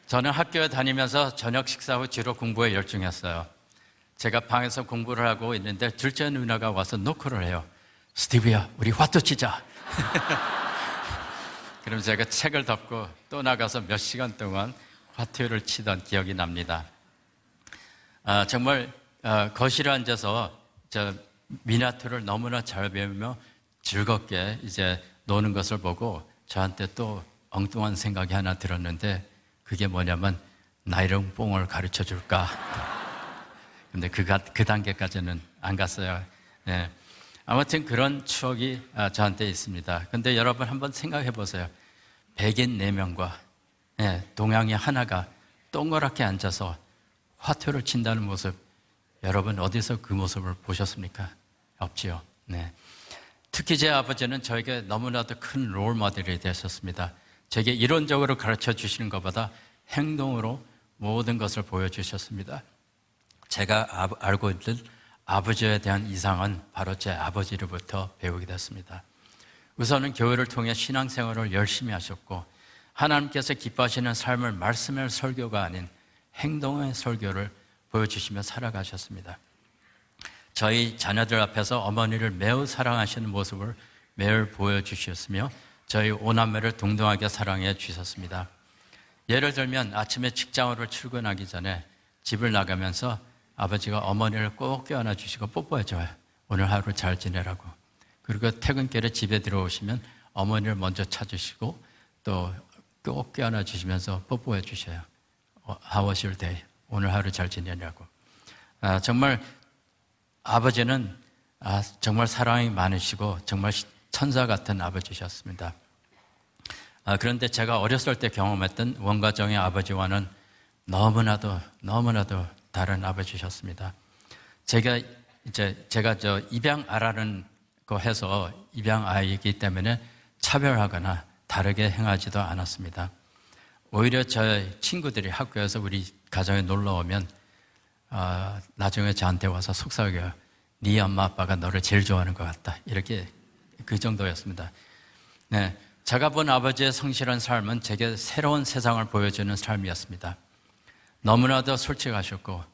저는 학교에 다니면서 저녁 식사 후 주로 공부에 열중했어요. 제가 방에서 공부를 하고 있는데 둘째 누나가 와서 노크를 해요. 스티브야, 우리 화투 치자. 그럼 제가 책을 덮고 또 나가서 몇 시간 동안 화투를 치던 기억이 납니다. 정말 거실에 앉아서 미나투를 너무나 잘 배우며 즐겁게 이제 노는 것을 보고 저한테 또 엉뚱한 생각이 하나 들었는데 그게 뭐냐면 나이롱 뽕을 가르쳐 줄까? 근데 그 단계까지는 안 갔어요. 네. 아무튼 그런 추억이 저한테 있습니다. 근데 여러분 한번 생각해 보세요. 백인 4명과 동양의 하나가 동그랗게 앉아서 화투를 친다는 모습, 여러분 어디서 그 모습을 보셨습니까? 없지요. 네. 특히 제 아버지는 저에게 너무나도 큰 롤모델이 되셨습니다. 제게 이론적으로 가르쳐 주시는 것보다 행동으로 모든 것을 보여주셨습니다. 제가 알고 있는 아버지에 대한 이상은 바로 제 아버지로부터 배우게 됐습니다. 우선은 교회를 통해 신앙생활을 열심히 하셨고 하나님께서 기뻐하시는 삶을 말씀의 설교가 아닌 행동의 설교를 보여주시며 살아가셨습니다. 저희 자녀들 앞에서 어머니를 매우 사랑하시는 모습을 매일 보여주셨으며 저희 오남매를 동등하게 사랑해 주셨습니다. 예를 들면 아침에 직장으로 출근하기 전에 집을 나가면서 아버지가 어머니를 꼭 껴안아 주시고 뽀뽀해줘요. 오늘 하루 잘 지내라고. 그리고 퇴근길에 집에 들어오시면 어머니를 먼저 찾으시고 또 꼭 껴안아 주시면서 뽀뽀해 주셔요. How was your day? 오늘 하루 잘 지내냐고. 정말 아버지는 정말 사랑이 많으시고 정말 천사 같은 아버지셨습니다. 그런데 제가 어렸을 때 경험했던 원가정의 아버지와는 너무나도 다른 아버지셨습니다. 제가 입양아라는 거 해서 입양아이기 때문에 차별하거나 다르게 행하지도 않았습니다. 오히려 저희 친구들이 학교에서 우리 가정에 놀러 오면 나중에 저한테 와서 속삭여요. 네 엄마 아빠가 너를 제일 좋아하는 것 같다. 이렇게 그 정도였습니다. 네, 제가 본 아버지의 성실한 삶은 제게 새로운 세상을 보여주는 삶이었습니다. 너무나도 솔직하셨고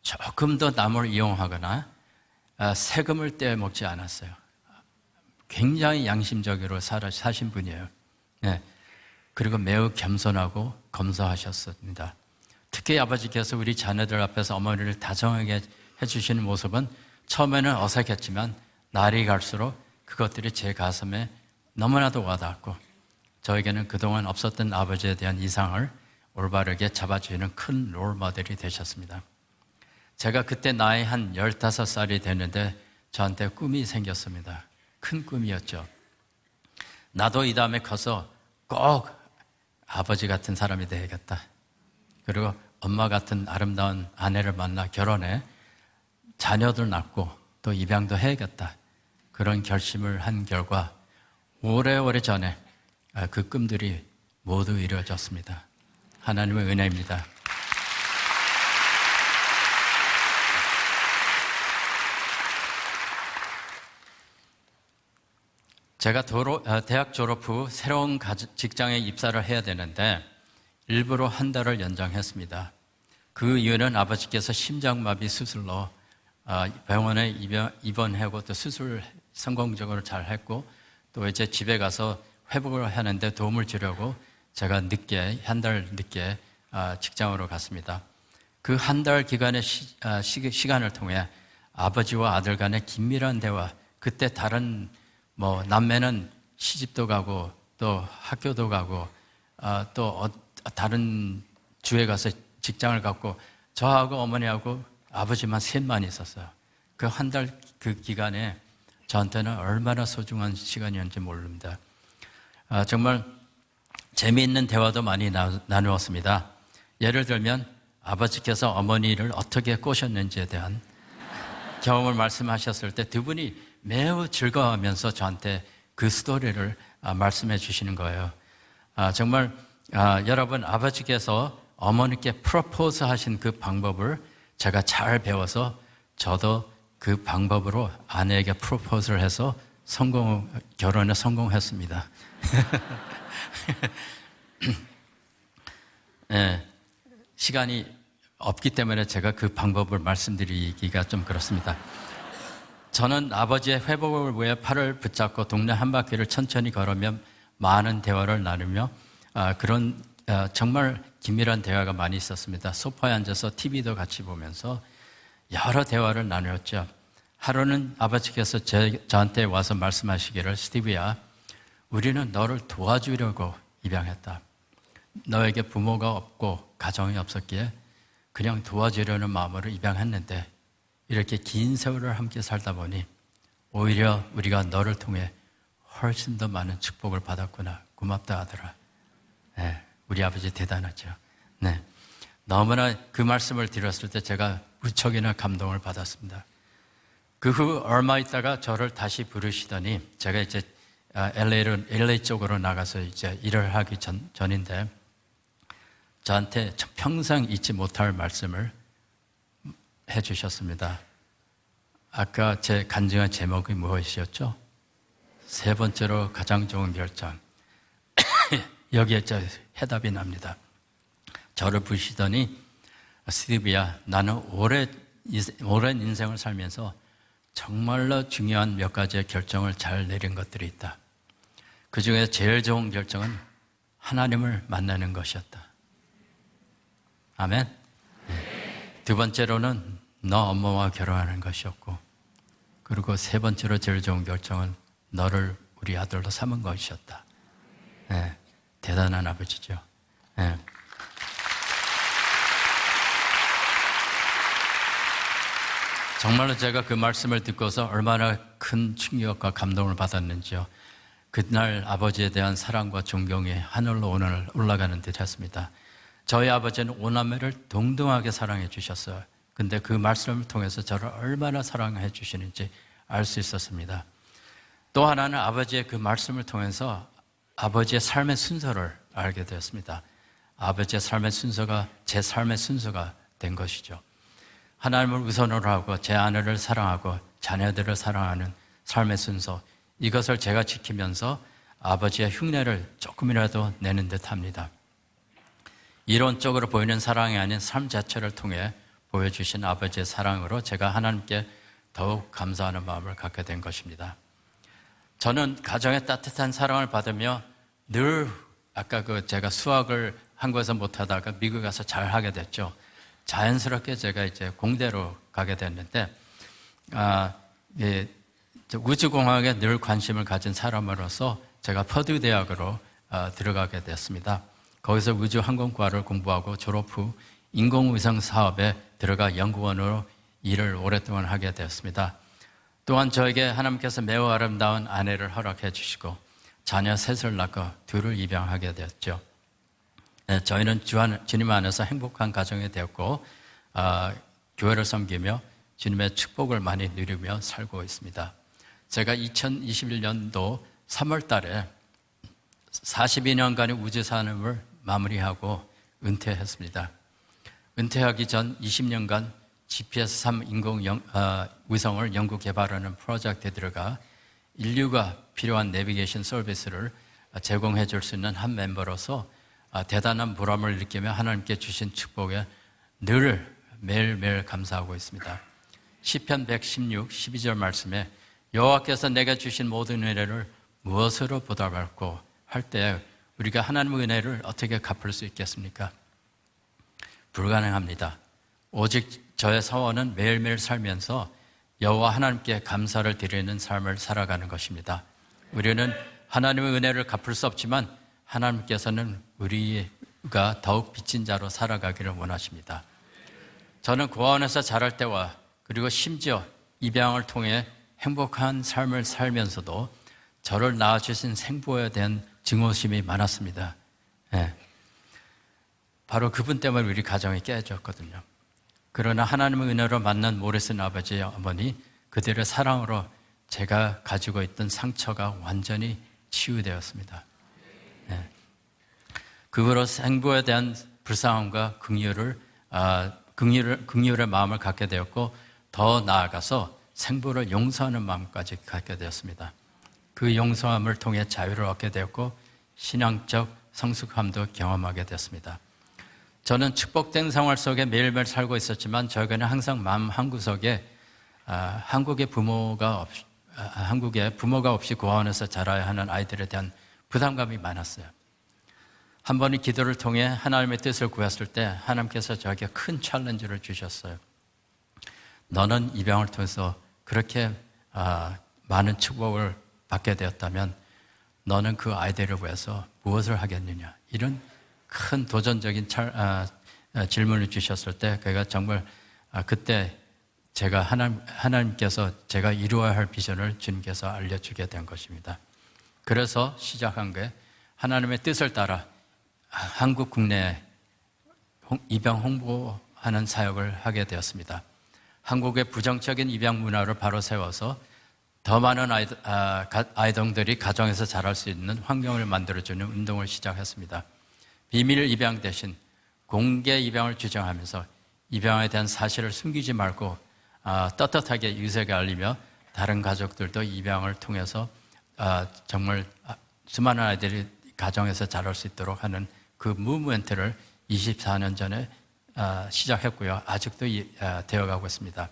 조금도 남을 이용하거나 세금을 떼먹지 않았어요. 굉장히 양심적으로 사신 분이에요. 네, 그리고 매우 겸손하고 검소하셨습니다. 특히 아버지께서 우리 자녀들 앞에서 어머니를 다정하게 해주시는 모습은 처음에는 어색했지만 날이 갈수록 그것들이 제 가슴에 너무나도 와닿았고 저에게는 그동안 없었던 아버지에 대한 이상을 올바르게 잡아주는 큰 롤모델이 되셨습니다. 제가 그때 나이 한 15살이 됐는데 저한테 꿈이 생겼습니다. 큰 꿈이었죠. 나도 이 다음에 커서 꼭 아버지 같은 사람이 되야겠다. 그리고 엄마 같은 아름다운 아내를 만나 결혼해 자녀들 낳고 또 입양도 해야겠다. 그런 결심을 한 결과 오래오래 전에 그 꿈들이 모두 이루어졌습니다. 하나님의 은혜입니다. 제가 대학 졸업 후 새로운 직장에 입사를 해야 되는데 일부러 한 달을 연장했습니다. 그 이유는 아버지께서 심장마비 수술로 병원에 입원하고 또 수술 성공적으로 잘 했고 또 이제 집에 가서 회복을 하는데 도움을 주려고 제가 한 달 늦게 직장으로 갔습니다. 그 한 달 기간의 시간을 통해 아버지와 아들 간의 긴밀한 대화, 그때 다른 남매는 시집도 가고 또 학교도 가고 또 다른 주에 가서 직장을 갖고 저하고 어머니하고 아버지만 셋만 있었어요. 그 한 달 그 기간에 저한테는 얼마나 소중한 시간이었는지 모릅니다. 정말 재미있는 대화도 많이 나누었습니다. 예를 들면 아버지께서 어머니를 어떻게 꼬셨는지에 대한 경험을 말씀하셨을 때 두 분이 매우 즐거워하면서 저한테 그 스토리를 말씀해 주시는 거예요. 정말 여러분 아버지께서 어머니께 프로포즈 하신 그 방법을 제가 잘 배워서 저도 그 방법으로 아내에게 프로포즈를 해서 결혼에 성공했습니다. 네, 시간이 없기 때문에 제가 그 방법을 말씀드리기가 좀 그렇습니다. 저는 아버지의 회복을 위해 팔을 붙잡고 동네 한 바퀴를 천천히 걸으며 많은 대화를 나누며 그런 정말 긴밀한 대화가 많이 있었습니다. 소파에 앉아서 TV도 같이 보면서 여러 대화를 나누었죠. 하루는 아버지께서 저한테 와서 말씀하시기를 스티브야, 우리는 너를 도와주려고 입양했다. 너에게 부모가 없고 가정이 없었기에 그냥 도와주려는 마음으로 입양했는데 이렇게 긴 세월을 함께 살다 보니 오히려 우리가 너를 통해 훨씬 더 많은 축복을 받았구나. 고맙다 하더라. 네, 우리 아버지 대단하죠. 네. 너무나 그 말씀을 드렸을 때 제가 무척이나 감동을 받았습니다. 그 후 얼마 있다가 저를 다시 부르시더니 제가 이제 LA 쪽으로 나가서 이제 일을 하기 전인데 저한테 평생 잊지 못할 말씀을 해 주셨습니다. 아까 제 간증한 제목이 무엇이었죠? 세 번째로 가장 좋은 결정. 여기에 해답이 납니다. 저를 부르시더니 스티브야, 나는 오랜 인생을 살면서 정말로 중요한 몇 가지의 결정을 잘 내린 것들이 있다. 그 중에 제일 좋은 결정은 하나님을 만나는 것이었다. 아멘. 두 번째로는 너 엄마와 결혼하는 것이었고, 그리고 세 번째로 제일 좋은 결정은 너를 우리 아들로 삼은 것이었다. 네, 대단한 아버지죠. 네. 정말로 제가 그 말씀을 듣고서 얼마나 큰 충격과 감동을 받았는지요. 그날 아버지에 대한 사랑과 존경이 하늘로 오늘 올라가는 듯 했습니다. 저희 아버지는 오남매를 동등하게 사랑해 주셨어요. 근데 그 말씀을 통해서 저를 얼마나 사랑해 주시는지 알 수 있었습니다. 또 하나는 아버지의 그 말씀을 통해서 아버지의 삶의 순서를 알게 되었습니다. 아버지의 삶의 순서가 제 삶의 순서가 된 것이죠. 하나님을 우선으로 하고 제 아내를 사랑하고 자녀들을 사랑하는 삶의 순서, 이것을 제가 지키면서 아버지의 흉내를 조금이라도 내는 듯합니다. 이론적으로 보이는 사랑이 아닌 삶 자체를 통해 보여주신 아버지의 사랑으로 제가 하나님께 더욱 감사하는 마음을 갖게 된 것입니다. 저는 가정의 따뜻한 사랑을 받으며 늘 아까 제가 수학을 한국에서 못하다가 미국 가서 잘 하게 됐죠. 자연스럽게 제가 이제 공대로 가게 됐는데, 우주공학에 늘 관심을 가진 사람으로서 제가 퍼듀 대학으로 들어가게 됐습니다. 거기서 우주항공과를 공부하고 졸업 후 인공위성 사업에 들어가 연구원으로 일을 오랫동안 하게 되었습니다. 또한 저에게 하나님께서 매우 아름다운 아내를 허락해 주시고 자녀 셋을 낳고 둘을 입양하게 되었죠. 네, 저희는 주님 안에서 행복한 가정이 되었고 교회를 섬기며 주님의 축복을 많이 누리며 살고 있습니다. 제가 2021년도 3월 달에 42년간의 우주산업을 마무리하고 은퇴했습니다. 은퇴하기 전 20년간 GPS-3 인공위성을 연구 개발하는 프로젝트에 들어가 인류가 필요한 내비게이션 서비스를 제공해 줄 수 있는 한 멤버로서 대단한 보람을 느끼며 하나님께 주신 축복에 늘 매일매일 감사하고 있습니다. 시편 116, 12절 말씀에 여호와께서 내게 주신 모든 은혜를 무엇으로 보답할꼬 할 때 우리가 하나님의 은혜를 어떻게 갚을 수 있겠습니까? 불가능합니다. 오직 저의 사원은 매일매일 살면서 여호와 하나님께 감사를 드리는 삶을 살아가는 것입니다. 우리는 하나님의 은혜를 갚을 수 없지만 하나님께서는 우리가 더욱 빚진 자로 살아가기를 원하십니다. 저는 고아원에서 자랄 때와 그리고 심지어 입양을 통해 행복한 삶을 살면서도 저를 낳아주신 생부에 대한 증오심이 많았습니다. 네. 바로 그분 때문에 우리 가정이 깨졌거든요. 그러나 하나님의 은혜로 만난 모리슨 아버지, 어머니, 그들의 사랑으로 제가 가지고 있던 상처가 완전히 치유되었습니다. 네. 그 후로 생부에 대한 불쌍함과 긍휼의 마음을 갖게 되었고 더 나아가서 생부를 용서하는 마음까지 갖게 되었습니다. 그 용서함을 통해 자유를 얻게 되었고 신앙적 성숙함도 경험하게 됐습니다. 저는 축복된 생활 속에 매일매일 살고 있었지만 저에게는 항상 마음 한구석에 한국의 부모가 없이 고아원에서 자라야 하는 아이들에 대한 부담감이 많았어요. 한 번의 기도를 통해 하나님의 뜻을 구했을 때 하나님께서 저에게 큰 챌린지를 주셨어요. 너는 입양을 통해서 그렇게 많은 축복을 받게 되었다면 너는 그 아이들을 위해서 무엇을 하겠느냐, 이런 큰 도전적인 질문을 주셨을 때 그가 정말 그때 제가 하나님께서 제가 이루어야 할 비전을 주님께서 알려주게 된 것입니다. 그래서 시작한 게 하나님의 뜻을 따라 한국 국내 입양 홍보하는 사역을 하게 되었습니다. 한국의 부정적인 입양 문화를 바로 세워서 더 많은 아이들이 가정에서 자랄 수 있는 환경을 만들어주는 운동을 시작했습니다. 비밀 입양 대신 공개 입양을 주장하면서 입양에 대한 사실을 숨기지 말고 떳떳하게 유세에 알리며 다른 가족들도 입양을 통해서 정말 수많은 아이들이 가정에서 자랄 수 있도록 하는 그 무브먼트를 24년 전에 시작했고요. 아직도 되어가고 있습니다.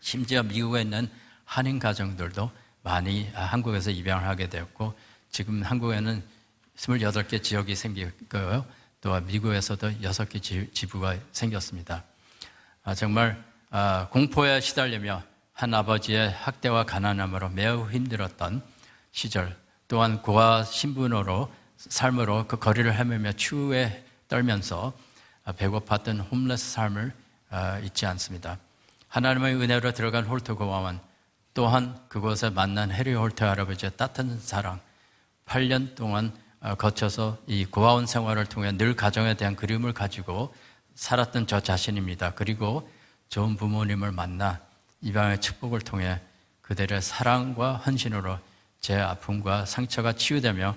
심지어 미국에 있는 한인 가정들도 많이 한국에서 입양을 하게 되었고, 지금 한국에는 28개 지역이 생기고요. 또 미국에서도 6개 지부가 생겼습니다. 정말 공포에 시달리며 한 아버지의 학대와 가난함으로 매우 힘들었던 시절, 또한 고아 신분으로 삶으로 그 거리를 헤매며 추위에 떨면서 배고팠던 홈레스 삶을 잊지 않습니다. 하나님의 은혜로 들어간 홀트 고아원, 또한 그곳에 만난 해리 홀트 할아버지의 따뜻한 사랑, 8년 동안 거쳐서 이 고아원 생활을 통해 늘 가정에 대한 그리움을 가지고 살았던 저 자신입니다. 그리고 좋은 부모님을 만나 입양의 축복을 통해 그들의 사랑과 헌신으로 제 아픔과 상처가 치유되며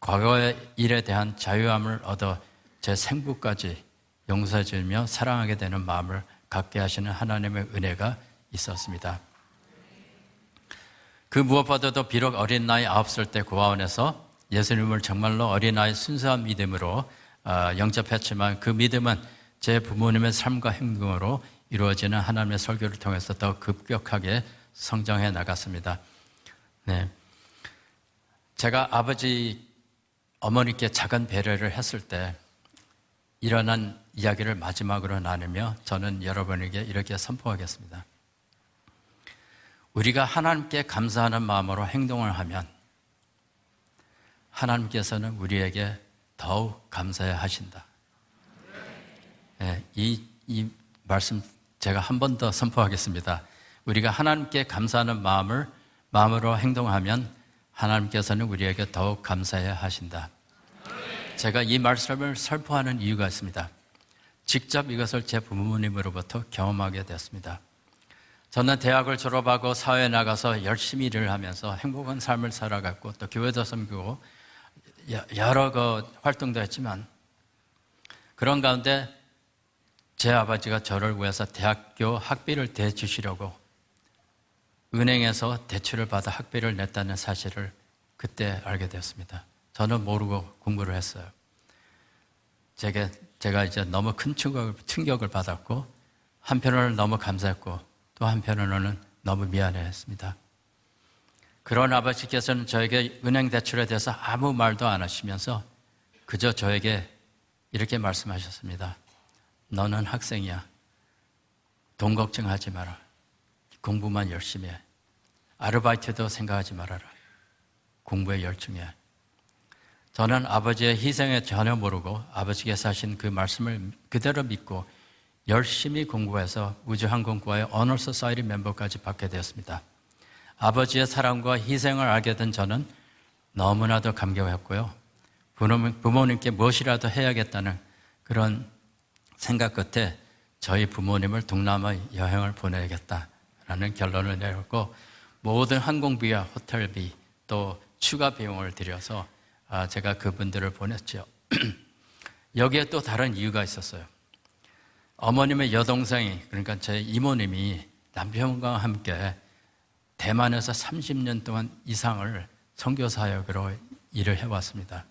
과거의 일에 대한 자유함을 얻어 제 생부까지 용서해 주며 사랑하게 되는 마음을 갖게 하시는 하나님의 은혜가 있었습니다. 그 무엇보다도 비록 어린 나이 9살 때 고아원에서 예수님을 정말로 어린아이 순수한 믿음으로 영접했지만, 그 믿음은 제 부모님의 삶과 행동으로 이루어지는 하나님의 설교를 통해서 더 급격하게 성장해 나갔습니다. 네. 제가 어머니께 작은 배려를 했을 때 일어난 이야기를 마지막으로 나누며 저는 여러분에게 이렇게 선포하겠습니다. 우리가 하나님께 감사하는 마음으로 행동을 하면 하나님께서는 우리에게 더욱 감사해야 하신다. 네, 이 말씀 제가 한 번 더 선포하겠습니다. 우리가 하나님께 감사하는 마음으로 행동하면 하나님께서는 우리에게 더욱 감사해야 하신다. 제가 이 말씀을 선포하는 이유가 있습니다. 직접 이것을 제 부모님으로부터 경험하게 되었습니다. 저는 대학을 졸업하고 사회에 나가서 열심히 일을 하면서 행복한 삶을 살아갔고, 또 교회도 섬기고 여러 활동도 했지만, 그런 가운데 제 아버지가 저를 위해서 대학교 학비를 대주시려고 은행에서 대출을 받아 학비를 냈다는 사실을 그때 알게 되었습니다. 저는 모르고 공부를 했어요. 제가 이제 너무 큰 충격을 받았고, 한편으로는 너무 감사했고, 또 한편으로는 너무 미안했습니다. 그런 아버지께서는 저에게 은행 대출에 대해서 아무 말도 안 하시면서 그저 저에게 이렇게 말씀하셨습니다. 너는 학생이야. 돈 걱정하지 마라. 공부만 열심히 해. 아르바이트도 생각하지 말아라. 공부에 열중해. 저는 아버지의 희생에 전혀 모르고 아버지께서 하신 그 말씀을 그대로 믿고 열심히 공부해서 우주항공과의 오너 소사이티 멤버까지 받게 되었습니다. 아버지의 사랑과 희생을 알게 된 저는 너무나도 감격했고요. 부모님께 무엇이라도 해야겠다는 그런 생각 끝에 저희 부모님을 동남아 여행을 보내야겠다라는 결론을 내렸고, 모든 항공비와 호텔비 또 추가 비용을 들여서 제가 그분들을 보냈죠. 여기에 또 다른 이유가 있었어요. 어머님의 여동생이, 그러니까 제 이모님이 남편과 함께 대만에서 30년 동안 이상을 선교사역으로 일을 해왔습니다.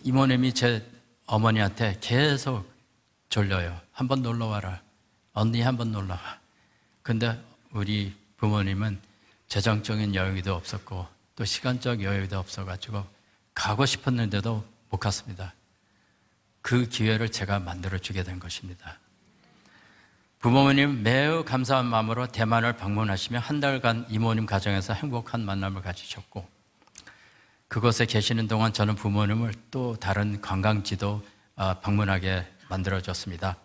이모님이 제 어머니한테 계속 졸려요. 한번 놀러 와라. 언니 한번 놀러 와. 근데 우리 부모님은 재정적인 여유도 없었고 또 시간적 여유도 없어가지고 가고 싶었는데도 못 갔습니다. 그 기회를 제가 만들어주게 된 것입니다. 부모님 매우 감사한 마음으로 대만을 방문하시며 한 달간 이모님 가정에서 행복한 만남을 가지셨고, 그곳에 계시는 동안 저는 부모님을 또 다른 관광지도 방문하게 만들어줬습니다.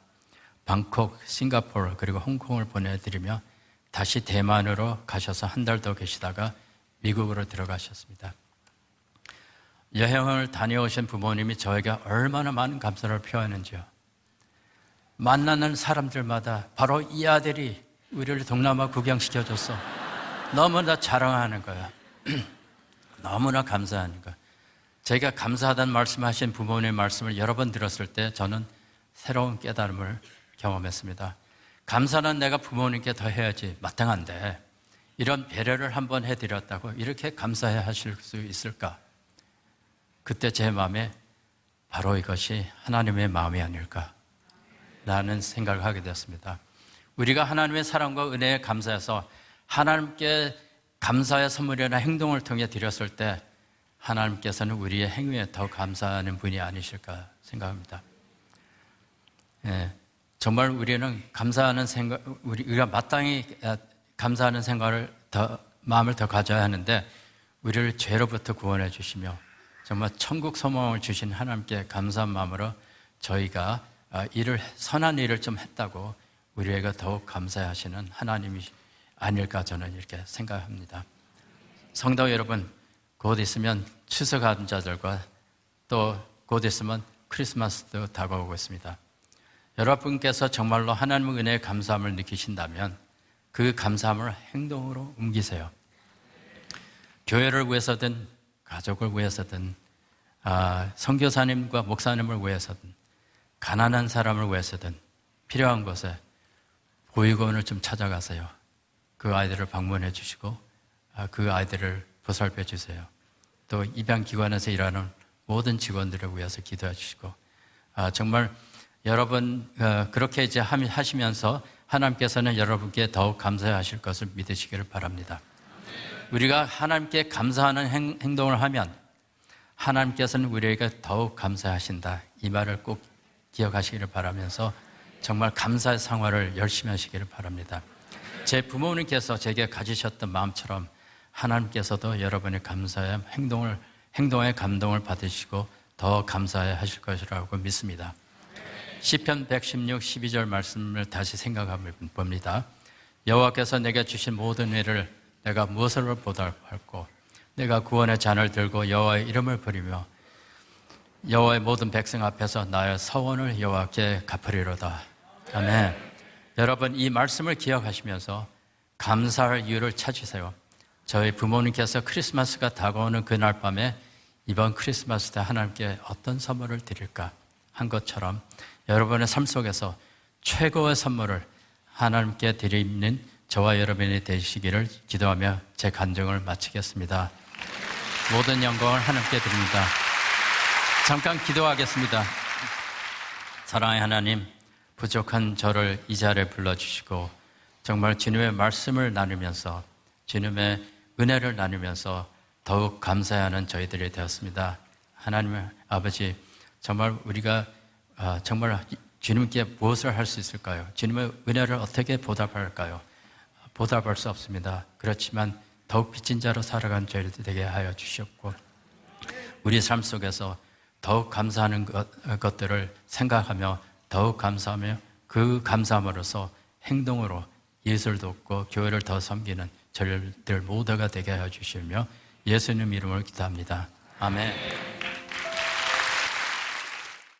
방콕, 싱가포르 그리고 홍콩을 보내드리며 다시 대만으로 가셔서 한 달 더 계시다가 미국으로 들어가셨습니다. 여행을 다녀오신 부모님이 저에게 얼마나 많은 감사를 표하는지요. 만나는 사람들마다 바로 이 아들이 우리를 동남아 구경시켜줬어. 너무나 자랑하는 거야. 너무나 감사하는 거야. 제가 감사하다는 말씀하신 부모님의 말씀을 여러 번 들었을 때 저는 새로운 깨달음을 경험했습니다. 감사는 내가 부모님께 더 해야지 마땅한데 이런 배려를 한번 해드렸다고 이렇게 감사해 하실 수 있을까? 그때 제 마음에 바로 이것이 하나님의 마음이 아닐까 라는 생각을 하게 되었습니다. 우리가 하나님의 사랑과 은혜에 감사해서 하나님께 감사의 선물이나 행동을 통해 드렸을 때 하나님께서는 우리의 행위에 더 감사하는 분이 아니실까 생각합니다. 정말 우리는 감사하는 생각, 우리가 마땅히 감사하는 생각을 마음을 더 가져야 하는데 우리를 죄로부터 구원해 주시며 정말 천국 소망을 주신 하나님께 감사한 마음으로 저희가 선한 일을 좀 했다고 우리에게 더욱 감사하시는 하나님이 아닐까 저는 이렇게 생각합니다. 성도 여러분, 곧 있으면 추석 감자들과 또 곧 있으면 크리스마스도 다가오고 있습니다. 여러분께서 정말로 하나님의 은혜에 감사함을 느끼신다면 그 감사함을 행동으로 옮기세요. 교회를 위해서든 가족을 위해서든 선교사님과 목사님을 위해서든 가난한 사람을 위해서든 필요한 곳에 보육원을 좀 찾아가세요. 그 아이들을 방문해 주시고 그 아이들을 보살펴 주세요. 또 입양기관에서 일하는 모든 직원들을 위해서 기도해 주시고 정말 여러분 그렇게 이제 하시면서 하나님께서는 여러분께 더욱 감사하실 것을 믿으시기를 바랍니다. 우리가 하나님께 감사하는 행동을 하면 하나님께서는 우리에게 더욱 감사하신다. 이 말을 꼭 기억하시기를 바라면서 정말 감사의 생활을 열심히 하시기를 바랍니다. 제 부모님께서 제게 가지셨던 마음처럼 하나님께서도 여러분의 감사의 행동에 감동을 받으시고 더 감사해 하실 것이라고 믿습니다. 시편 116, 12절 말씀을 다시 생각해 봅니다. 여호와께서 내게 주신 모든 일을 내가 무엇으로 보답할꼬? 내가 구원의 잔을 들고 여호와의 이름을 부리며 여호와의 모든 백성 앞에서 나의 서원을 여호와께 갚으리로다. 아멘. 여러분 이 말씀을 기억하시면서 감사할 이유를 찾으세요. 저희 부모님께서 크리스마스가 다가오는 그날 밤에 이번 크리스마스 때 하나님께 어떤 선물을 드릴까 한 것처럼 여러분의 삶 속에서 최고의 선물을 하나님께 드리는 저와 여러분이 되시기를 기도하며 제 간증을 마치겠습니다. 모든 영광을 하나님께 드립니다. 잠깐 기도하겠습니다. 사랑의 하나님, 부족한 저를 이 자리에 불러주시고 정말 주님의 말씀을 나누면서 주님의 은혜를 나누면서 더욱 감사하는 저희들이 되었습니다. 하나님 아버지, 정말 우리가 정말 주님께 무엇을 할 수 있을까요? 주님의 은혜를 어떻게 보답할까요? 보답할 수 없습니다. 그렇지만 더욱 빚진 자로 살아간 저희들 되게 하여 주셨고 우리 삶 속에서 더욱 감사하는 것들을 생각하며 더욱 감사하며 그 감사함으로써 행동으로 예수를 돕고 교회를 더 섬기는 저희들 모두가 되게 하여 주시며 예수님 이름으로 기도합니다. 아멘.